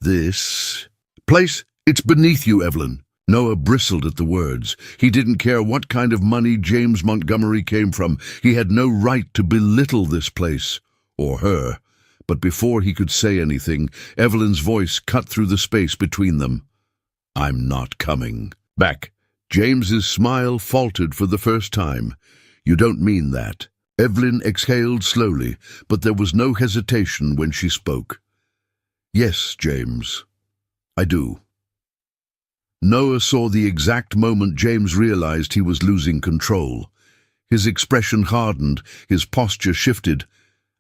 "This place, it's beneath you, Evelyn." Noah bristled at the words. He didn't care what kind of money James Montgomery came from. He had no right to belittle this place, or her. But before he could say anything, Evelyn's voice cut through the space between them. "I'm not coming back." James's smile faltered for the first time. "You don't mean that." Evelyn exhaled slowly, but there was no hesitation when she spoke. "Yes, James, I do." Noah saw the exact moment James realized he was losing control. His expression hardened, his posture shifted,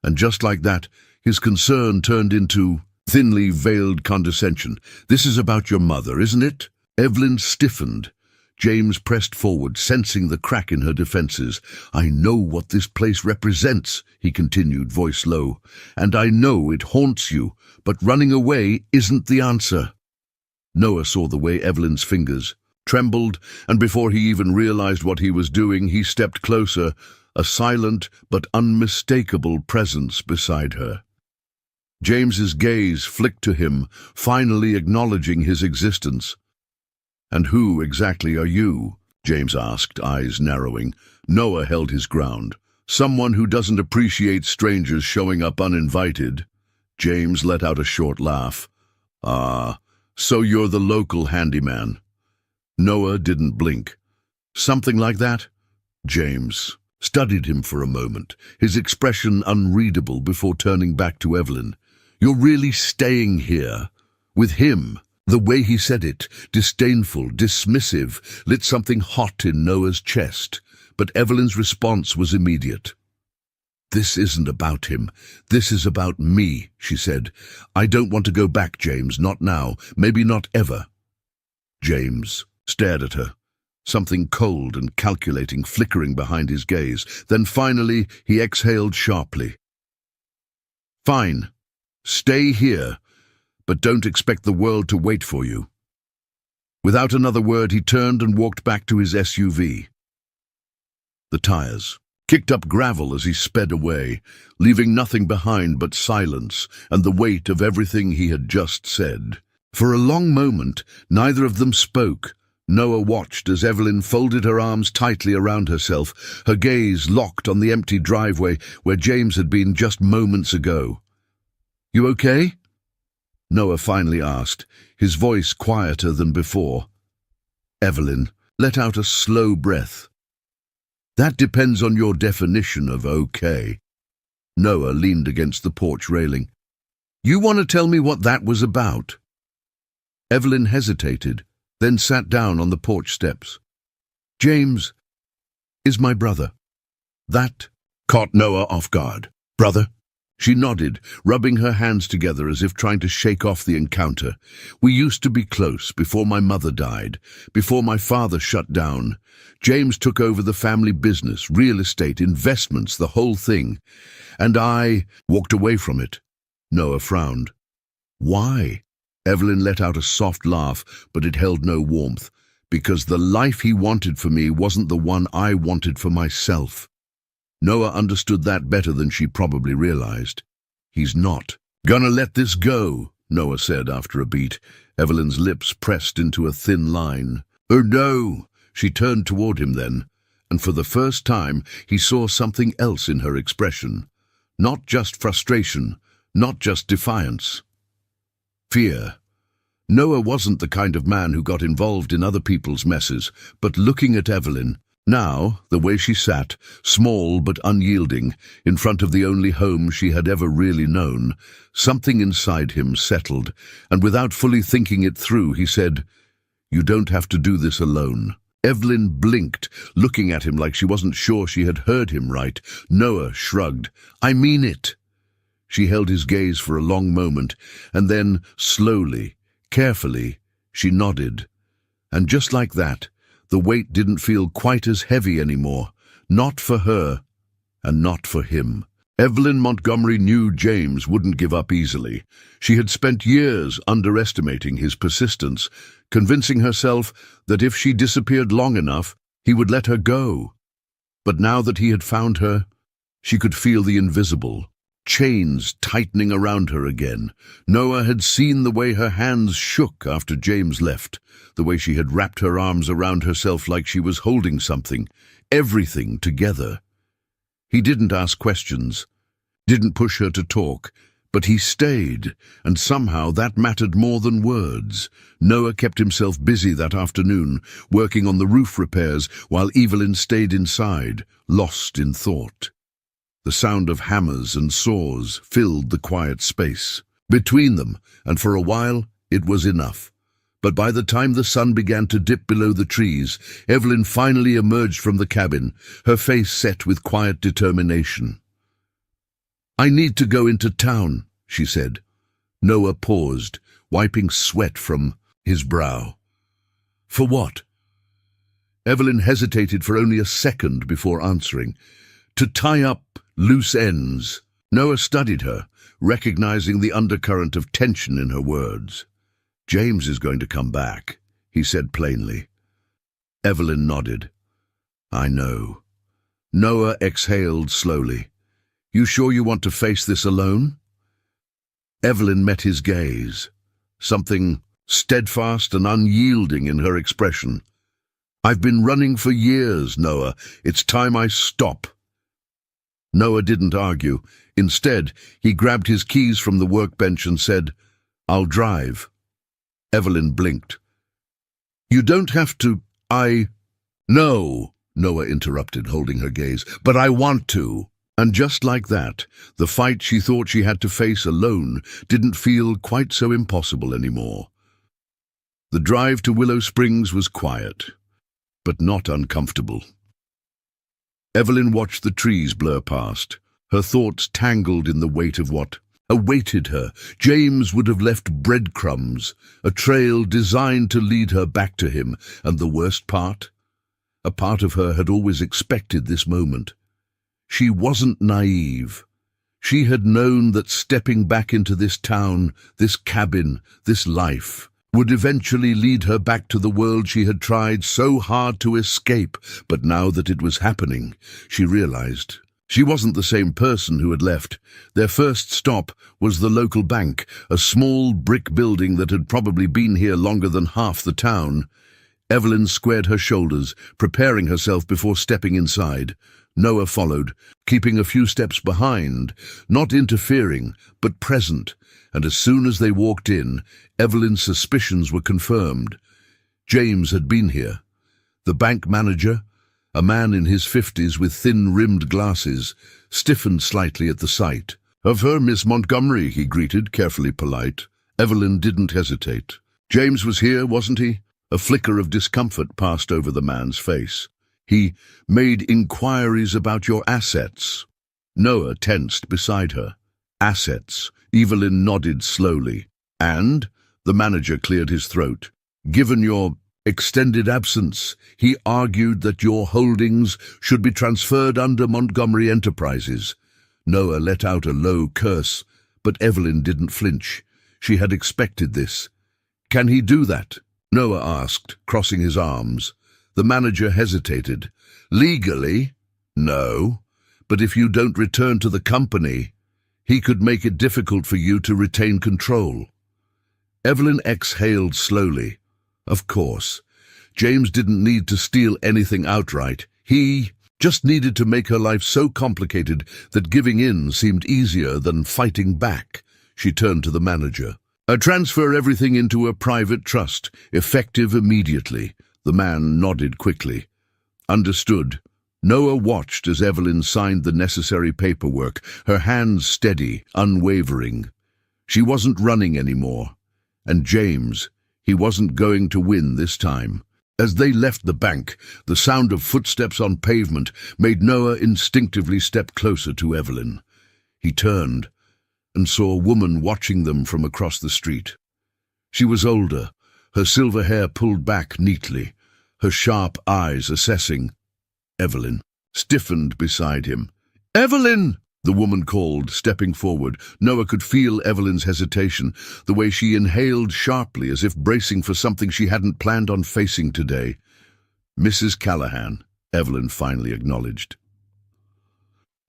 and just like that, his concern turned into thinly veiled condescension. "This is about your mother, isn't it?" Evelyn stiffened. James pressed forward, sensing the crack in her defenses. "I know what this place represents," he continued, voice low, "and I know it haunts you, but running away isn't the answer." Noah saw the way Evelyn's fingers trembled, and before he even realized what he was doing, he stepped closer, a silent but unmistakable presence beside her. James's gaze flicked to him, finally acknowledging his existence. "And who exactly are you?" James asked, eyes narrowing. Noah held his ground. "Someone who doesn't appreciate strangers showing up uninvited." James let out a short laugh. "Ah, so you're the local handyman." Noah didn't blink. "Something like that?" James studied him for a moment, his expression unreadable before turning back to Evelyn. "You're really staying here? With him?" The way he said it, disdainful, dismissive, lit something hot in Noah's chest, but Evelyn's response was immediate. "This isn't about him. This is about me," she said. "I don't want to go back, James, not now, maybe not ever." James stared at her, something cold and calculating flickering behind his gaze. Then finally he exhaled sharply. "Fine. Stay here. But don't expect the world to wait for you." Without another word, he turned and walked back to his SUV. The tires kicked up gravel as he sped away, leaving nothing behind but silence and the weight of everything he had just said. For a long moment, neither of them spoke. Noah watched as Evelyn folded her arms tightly around herself, her gaze locked on the empty driveway where James had been just moments ago. "You okay?" Noah finally asked, his voice quieter than before. Evelyn let out a slow breath. "That depends on your definition of okay." Noah leaned against the porch railing. "You want to tell me what that was about?" Evelyn hesitated, then sat down on the porch steps. "James is my brother." That caught Noah off guard. "Brother?" She nodded, rubbing her hands together as if trying to shake off the encounter. "We used to be close before my mother died, before my father shut down. James took over the family business, real estate, investments, the whole thing. And I walked away from it." Noah frowned. "Why?" Evelyn let out a soft laugh, but it held no warmth. "Because the life he wanted for me wasn't the one I wanted for myself." Noah understood that better than she probably realized. "He's not Gonna let this go, Noah said after a beat. Evelyn's lips pressed into a thin line. Oh no! She turned toward him then, and for the first time he saw something else in her expression. Not just frustration, not just defiance. Fear. Noah wasn't the kind of man who got involved in other people's messes, but looking at Evelyn, now, the way she sat, small but unyielding, in front of the only home she had ever really known, something inside him settled, and without fully thinking it through, he said, "You don't have to do this alone." Evelyn blinked, looking at him like she wasn't sure she had heard him right. Noah shrugged. "I mean it." She held his gaze for a long moment, and then, slowly, carefully, she nodded. And just like that, the weight didn't feel quite as heavy anymore. Not for her, and not for him. Evelyn Montgomery knew James wouldn't give up easily. She had spent years underestimating his persistence, convincing herself that if she disappeared long enough, he would let her go. But now that he had found her, she could feel the invisible, chains tightening around her again. Noah had seen the way her hands shook after James left, the way she had wrapped her arms around herself like she was holding something, everything together. He didn't ask questions, didn't push her to talk, but he stayed, and somehow that mattered more than words. Noah kept himself busy that afternoon, working on the roof repairs while Evelyn stayed inside, lost in thought. The sound of hammers and saws filled the quiet space between them, and for a while it was enough. But by the time the sun began to dip below the trees, Evelyn finally emerged from the cabin, her face set with quiet determination. "I need to go into town," she said. Noah paused, wiping sweat from his brow. "For what?" Evelyn hesitated for only a second before answering. "To tie up loose ends." Noah studied her, recognizing the undercurrent of tension in her words. "James is going to come back," he said plainly. Evelyn nodded. "I know." Noah exhaled slowly. "You sure you want to face this alone?" Evelyn met his gaze, something steadfast and unyielding in her expression. "I've been running for years, Noah. It's time I stop." Noah didn't argue. Instead, he grabbed his keys from the workbench and said, "I'll drive." Evelyn blinked. "You don't have to, No," Noah interrupted, holding her gaze, "but I want to." And just like that, the fight she thought she had to face alone didn't feel quite so impossible anymore. The drive to Willow Springs was quiet, but not uncomfortable. Evelyn watched the trees blur past, her thoughts tangled in the weight of what awaited her. James would have left breadcrumbs, a trail designed to lead her back to him, and the worst part? A part of her had always expected this moment. She wasn't naive. She had known that stepping back into this town, this cabin, this life, would eventually lead her back to the world she had tried so hard to escape. But now that it was happening, she realized she wasn't the same person who had left. Their first stop was the local bank, a small brick building that had probably been here longer than half the town. Evelyn squared her shoulders, preparing herself before stepping inside. Noah followed, keeping a few steps behind, not interfering, but present, and as soon as they walked in, Evelyn's suspicions were confirmed. James had been here. The bank manager, a man in his 50s with thin-rimmed glasses, stiffened slightly at the sight. "Of her, Miss Montgomery," he greeted, carefully polite. Evelyn didn't hesitate. "James was here, wasn't he?" A flicker of discomfort passed over the man's face. "He made inquiries about your assets." Noah tensed beside her. "Assets." Evelyn nodded slowly. "And?" The manager cleared his throat. "Given your extended absence, he argued that your holdings should be transferred under Montgomery Enterprises." Noah let out a low curse, but Evelyn didn't flinch. She had expected this. "Can he do that?" Noah asked, crossing his arms. The manager hesitated. "Legally, no. But if you don't return to the company..." He could make it difficult for you to retain control. Evelyn exhaled slowly. Of course, James didn't need to steal anything outright. He just needed to make her life so complicated that giving in seemed easier than fighting back. She turned to the manager. Transfer everything into a private trust, effective immediately. The man nodded quickly. Understood. Noah watched as Evelyn signed the necessary paperwork, her hands steady, unwavering. She wasn't running anymore. And James, he wasn't going to win this time. As they left the bank, the sound of footsteps on pavement made Noah instinctively step closer to Evelyn. He turned and saw a woman watching them from across the street. She was older, her silver hair pulled back neatly, her sharp eyes assessing. Evelyn stiffened beside him. "Evelyn!" the woman called, stepping forward. Noah could feel Evelyn's hesitation, the way she inhaled sharply as if bracing for something she hadn't planned on facing today. "Mrs. Callahan," Evelyn finally acknowledged.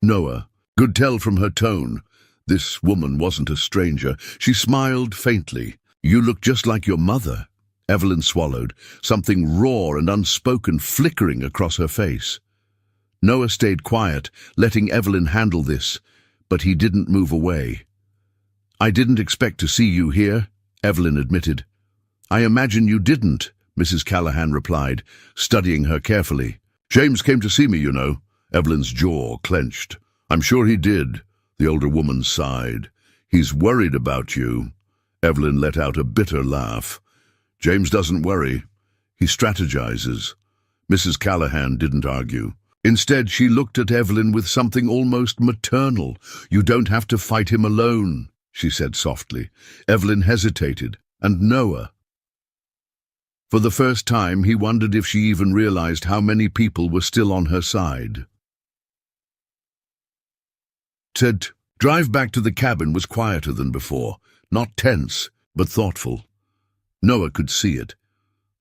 Noah could tell from her tone. This woman wasn't a stranger. She smiled faintly. "You look just like your mother." Evelyn swallowed, something raw and unspoken flickering across her face. Noah stayed quiet, letting Evelyn handle this, but he didn't move away. "I didn't expect to see you here," Evelyn admitted. "I imagine you didn't," Mrs. Callahan replied, studying her carefully. "James came to see me, you know." Evelyn's jaw clenched. "I'm sure he did," the older woman sighed. "He's worried about you." Evelyn let out a bitter laugh. "James doesn't worry. He strategizes." Mrs. Callahan didn't argue. Instead, she looked at Evelyn with something almost maternal. "You don't have to fight him alone," she said softly. Evelyn hesitated, and Noah. For the first time, he wondered if she even realized how many people were still on her side. Said, drive back to the cabin was quieter than before, not tense, but thoughtful. Noah could see it.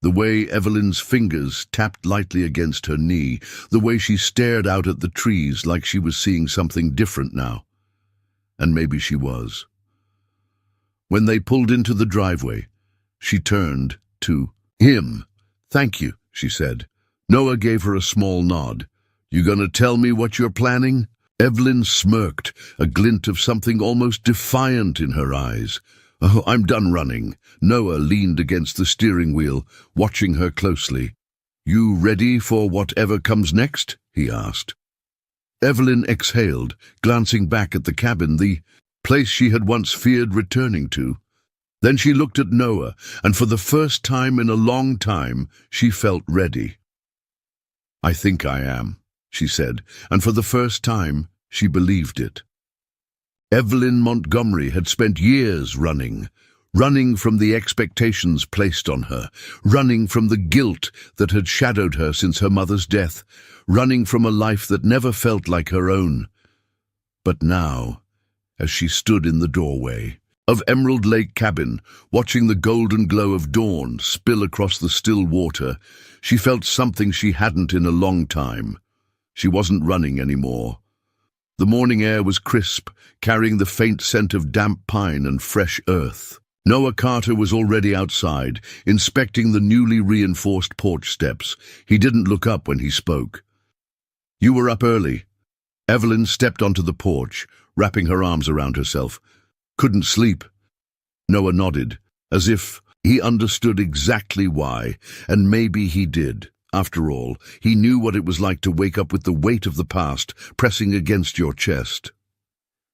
The way Evelyn's fingers tapped lightly against her knee, the way she stared out at the trees like she was seeing something different now. And maybe she was. When they pulled into the driveway, she turned to him. "Thank you," she said. Noah gave her a small nod. "You gonna tell me what you're planning?" Evelyn smirked, a glint of something almost defiant in her eyes. "Oh, I'm done running." Noah leaned against the steering wheel, watching her closely. "You ready for whatever comes next?" he asked. Evelyn exhaled, glancing back at the cabin, the place she had once feared returning to. Then she looked at Noah, and for the first time in a long time, she felt ready. "I think I am," she said, and for the first time, she believed it. Evelyn Montgomery had spent years running from the expectations placed on her, running from the guilt that had shadowed her since her mother's death, running from a life that never felt like her own. But now, as she stood in the doorway of Emerald Lake Cabin, watching the golden glow of dawn spill across the still water, she felt something she hadn't in a long time. She wasn't running anymore. The morning air was crisp, carrying the faint scent of damp pine and fresh earth. Noah Carter was already outside, inspecting the newly reinforced porch steps. He didn't look up when he spoke. "You were up early." Evelyn stepped onto the porch, wrapping her arms around herself. "Couldn't sleep." Noah nodded, as if he understood exactly why, and maybe he did. After all, he knew what it was like to wake up with the weight of the past pressing against your chest.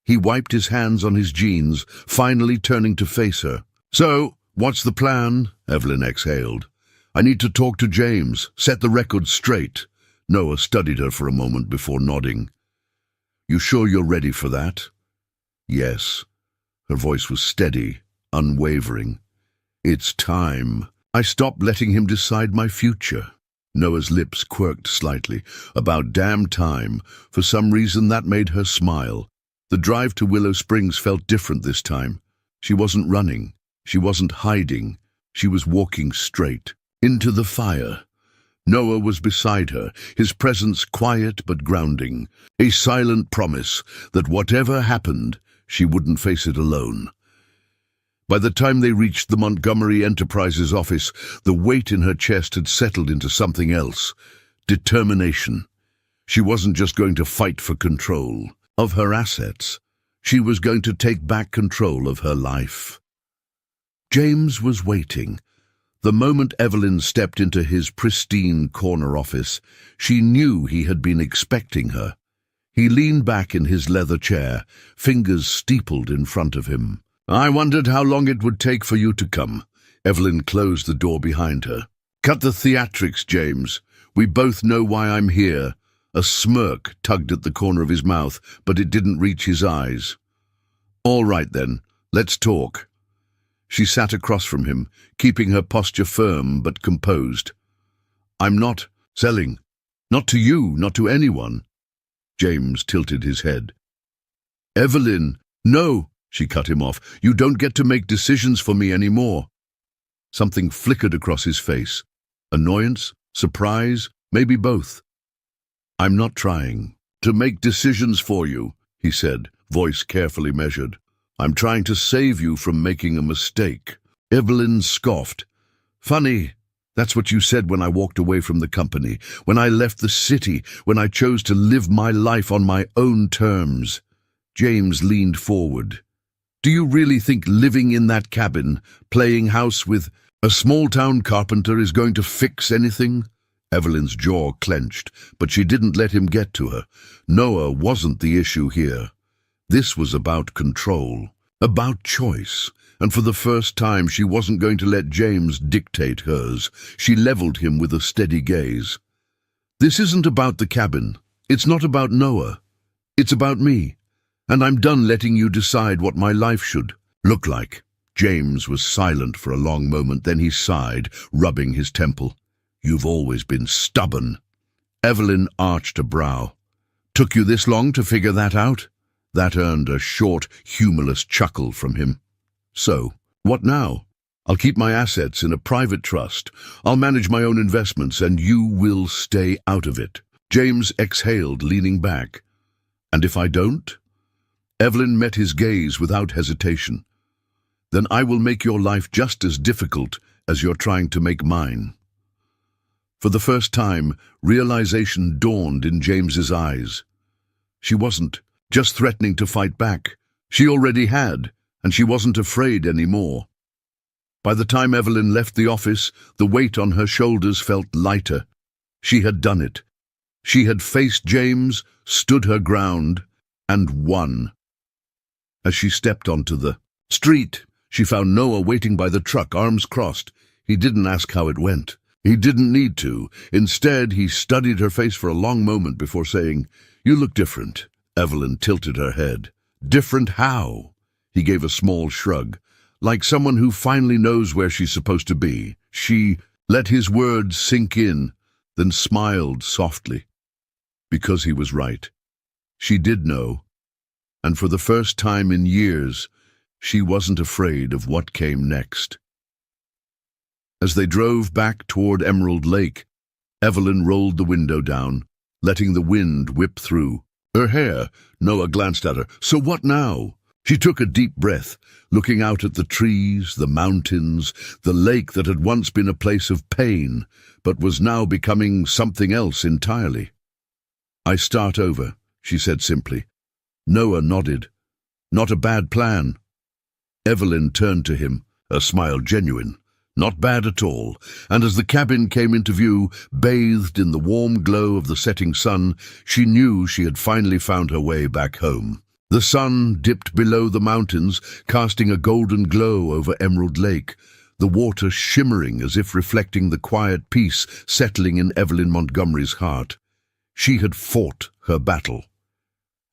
He wiped his hands on his jeans, finally turning to face her. "So, what's the plan?" Evelyn exhaled. "I need to talk to James, set the record straight." Noah studied her for a moment before nodding. "You sure you're ready for that?" "Yes." Her voice was steady, unwavering. "It's time. I stopped letting him decide my future." Noah's lips quirked slightly. "About damn time." For some reason that made her smile. The drive to Willow Springs felt different this time. She wasn't running. She wasn't hiding. She was walking straight into the fire. Noah was beside her, his presence quiet but grounding, a silent promise that whatever happened, she wouldn't face it alone. By the time they reached the Montgomery Enterprises office, the weight in her chest had settled into something else: determination. She wasn't just going to fight for control of her assets. She was going to take back control of her life. James was waiting. The moment Evelyn stepped into his pristine corner office, she knew he had been expecting her. He leaned back in his leather chair, fingers steepled in front of him. "I wondered how long it would take for you to come." Evelyn closed the door behind her. "Cut the theatrics, James. We both know why I'm here." A smirk tugged at the corner of his mouth, but it didn't reach his eyes. "All right then, let's talk." She sat across from him, keeping her posture firm but composed. "I'm not selling. Not to you, not to anyone." James tilted his head. "Evelyn, no," she cut him off. "You don't get to make decisions for me anymore." Something flickered across his face. Annoyance? Surprise? Maybe both. "I'm not trying to make decisions for you," he said, voice carefully measured. "I'm trying to save you from making a mistake." Evelyn scoffed. "Funny. That's what you said when I walked away from the company, when I left the city, when I chose to live my life on my own terms." James leaned forward. "Do you really think living in that cabin, playing house with a small-town carpenter is going to fix anything?" Evelyn's jaw clenched, but she didn't let him get to her. Noah wasn't the issue here. This was about control, about choice, and for the first time she wasn't going to let James dictate hers. She leveled him with a steady gaze. "This isn't about the cabin. It's not about Noah. It's about me. And I'm done letting you decide what my life should look like." James was silent for a long moment, then he sighed, rubbing his temple. "You've always been stubborn." Evelyn arched a brow. "Took you this long to figure that out?" That earned a short, humorless chuckle from him. "So, what now? I'll keep my assets in a private trust. I'll manage my own investments, and you will stay out of it." James exhaled, leaning back. "And if I don't?" Evelyn met his gaze without hesitation. "Then I will make your life just as difficult as you're trying to make mine." For the first time, realization dawned in James's eyes. She wasn't just threatening to fight back. She already had, and she wasn't afraid anymore. By the time Evelyn left the office, the weight on her shoulders felt lighter. She had done it. She had faced James, stood her ground, and won. As she stepped onto the street, she found Noah waiting by the truck, arms crossed. He didn't ask how it went. He didn't need to. Instead, he studied her face for a long moment before saying, "You look different." Evelyn tilted her head. "Different how?" He gave a small shrug, like someone who finally knows where she's supposed to be. She let his words sink in, then smiled softly. Because he was right. She did know, and for the first time in years, she wasn't afraid of what came next. As they drove back toward Emerald Lake, Evelyn rolled the window down, letting the wind whip through her hair. Noah glanced at her. "So what now?" She took a deep breath, looking out at the trees, the mountains, the lake that had once been a place of pain, but was now becoming something else entirely. "I start over," she said simply. Noah nodded. "Not a bad plan." Evelyn turned to him, a smile genuine. "Not bad at all," and as the cabin came into view, bathed in the warm glow of the setting sun, she knew she had finally found her way back home. The sun dipped below the mountains, casting a golden glow over Emerald Lake, the water shimmering as if reflecting the quiet peace settling in Evelyn Montgomery's heart. She had fought her battle,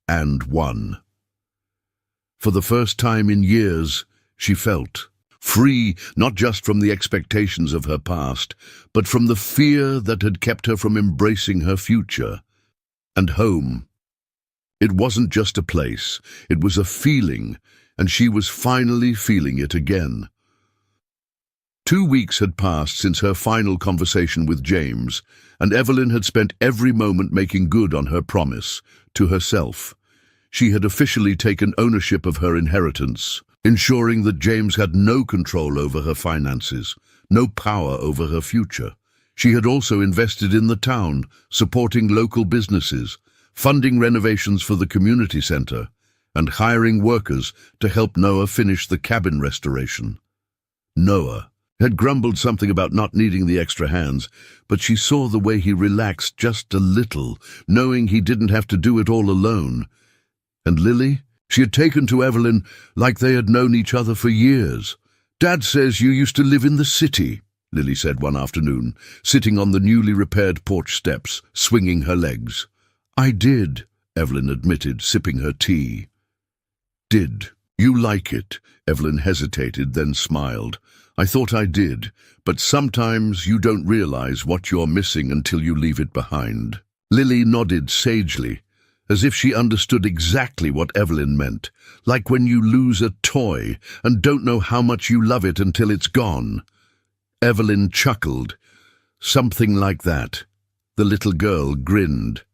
and won. For the first time in years, she felt free, not just from the expectations of her past, but from the fear that had kept her from embracing her future. And home. It wasn't just a place, it was a feeling, and she was finally feeling it again. 2 weeks had passed since her final conversation with James, and Evelyn had spent every moment making good on her promise to herself. She had officially taken ownership of her inheritance, ensuring that James had no control over her finances, no power over her future. She had also invested in the town, supporting local businesses, funding renovations for the community center, and hiring workers to help Noah finish the cabin restoration. Noah had grumbled something about not needing the extra hands, but she saw the way he relaxed just a little, knowing he didn't have to do it all alone. And Lily? She had taken to Evelyn like they had known each other for years. "Dad says you used to live in the city," Lily said one afternoon, sitting on the newly repaired porch steps, swinging her legs. "I did," Evelyn admitted, sipping her tea. "Did you like it?" Evelyn hesitated, then smiled. "I thought I did, but sometimes you don't realize what you're missing until you leave it behind." Lily nodded sagely, as if she understood exactly what Evelyn meant, like when you lose a toy and don't know how much you love it until it's gone. Evelyn chuckled. "Something like that." The little girl grinned.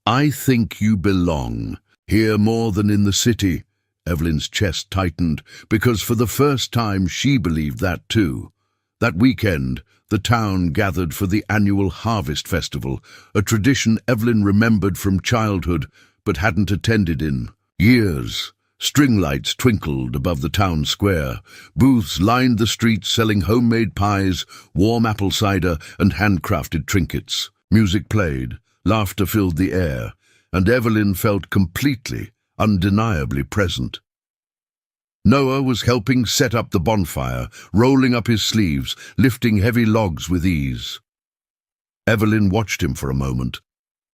"I think you belong here more than in the city." Evelyn's chest tightened, because for the first time she believed that too. That weekend, the town gathered for the annual Harvest Festival, a tradition Evelyn remembered from childhood but hadn't attended in years. String lights twinkled above the town square. Booths lined the streets selling homemade pies, warm apple cider, and handcrafted trinkets. Music played, laughter filled the air, and Evelyn felt completely, undeniably present. Noah was helping set up the bonfire, rolling up his sleeves, lifting heavy logs with ease. Evelyn watched him for a moment,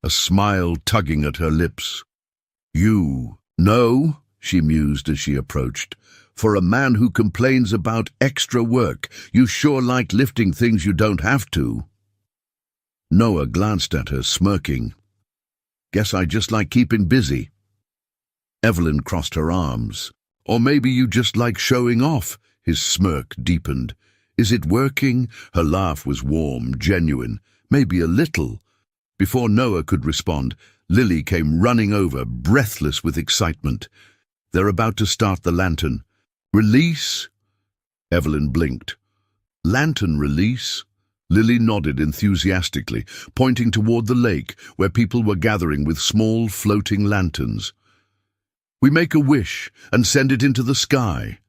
a smile tugging at her lips. "You know," she mused as she approached, "for a man who complains about extra work, you sure like lifting things you don't have to." Noah glanced at her, smirking. "Guess I just like keeping busy." Evelyn crossed her arms. "Or maybe you just like showing off." His smirk deepened. "Is it working?" Her laugh was warm, genuine, maybe a little. Before Noah could respond, Lily came running over, breathless with excitement. "They're about to start the lantern. Release?" Evelyn blinked. "Lantern release?" Lily nodded enthusiastically, pointing toward the lake, where people were gathering with small, floating lanterns. "We make a wish and send it into the sky."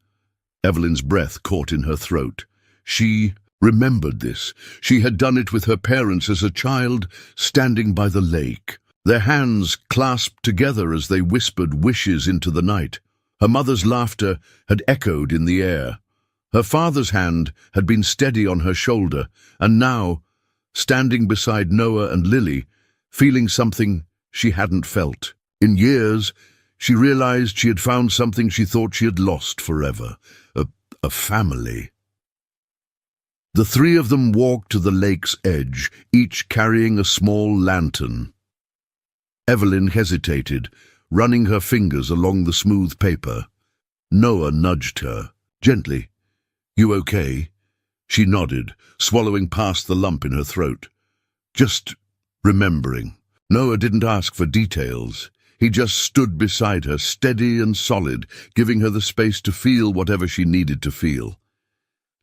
Evelyn's breath caught in her throat. She remembered this. She had done it with her parents as a child, standing by the lake, their hands clasped together as they whispered wishes into the night. Her mother's laughter had echoed in the air. Her father's hand had been steady on her shoulder, and now, standing beside Noah and Lily, feeling something she hadn't felt in years, she realized she had found something she thought she had lost forever, a family. The three of them walked to the lake's edge, each carrying a small lantern. Evelyn hesitated, running her fingers along the smooth paper. Noah nudged her, gently. "You okay?" She nodded, swallowing past the lump in her throat. "Just remembering." Noah didn't ask for details. He just stood beside her, steady and solid, giving her the space to feel whatever she needed to feel.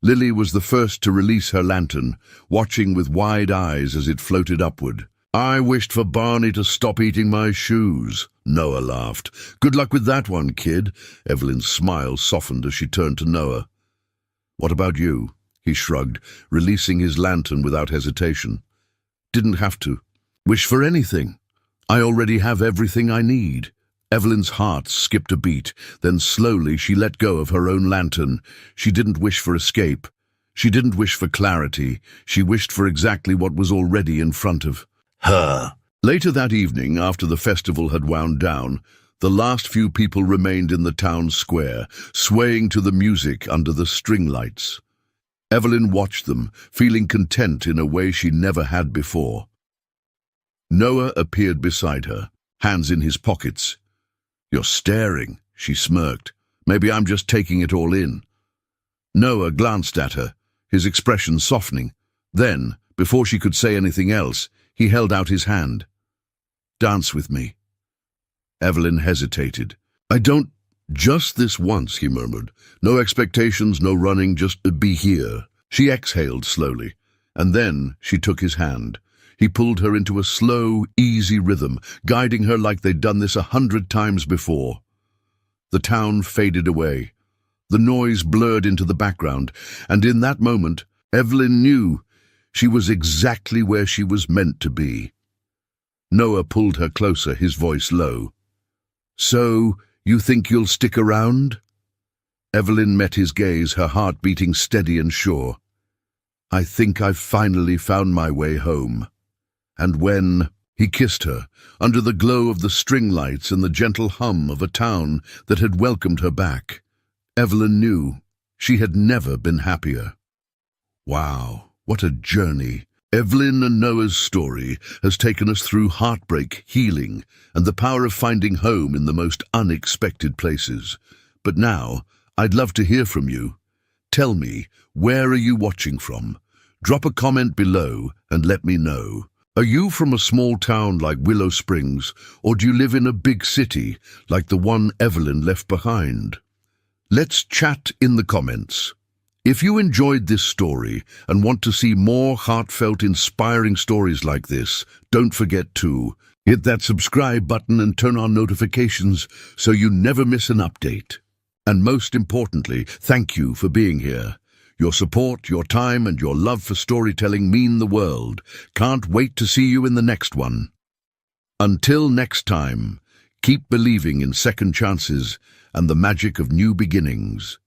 Lily was the first to release her lantern, watching with wide eyes as it floated upward. "I wished for Barney to stop eating my shoes," Noah laughed. "Good luck with that one, kid." Evelyn's smile softened as she turned to Noah. "What about you?" He shrugged, releasing his lantern without hesitation. "Didn't have to. Wish for anything. I already have everything I need." Evelyn's heart skipped a beat, then slowly she let go of her own lantern. She didn't wish for escape. She didn't wish for clarity. She wished for exactly what was already in front of her. Later that evening, after the festival had wound down, the last few people remained in the town square, swaying to the music under the string lights. Evelyn watched them, feeling content in a way she never had before. Noah appeared beside her, hands in his pockets. "You're staring," she smirked. "Maybe I'm just taking it all in." Noah glanced at her, his expression softening. Then, before she could say anything else, he held out his hand. "Dance with me." Evelyn hesitated. I don't... Just this once, he murmured. No expectations, no running, just be here. She exhaled slowly, and then she took his hand. He pulled her into a slow, easy rhythm, guiding her like they'd done this 100 times before. The town faded away. The noise blurred into the background, and in that moment, Evelyn knew she was exactly where she was meant to be. Noah pulled her closer, his voice low. So, you think you'll stick around? Evelyn met his gaze, her heart beating steady and sure. I think I've finally found my way home. And when he kissed her, under the glow of the string lights and the gentle hum of a town that had welcomed her back, Evelyn knew she had never been happier. Wow, what a journey! Evelyn and Noah's story has taken us through heartbreak, healing, and the power of finding home in the most unexpected places. But now, I'd love to hear from you. Tell me, where are you watching from? Drop a comment below and let me know. Are you from a small town like Willow Springs, or do you live in a big city like the one Evelyn left behind? Let's chat in the comments. If you enjoyed this story and want to see more heartfelt, inspiring stories like this, don't forget to hit that subscribe button and turn on notifications so you never miss an update. And most importantly, thank you for being here. Your support, your time, and your love for storytelling mean the world. Can't wait to see you in the next one. Until next time, keep believing in second chances and the magic of new beginnings.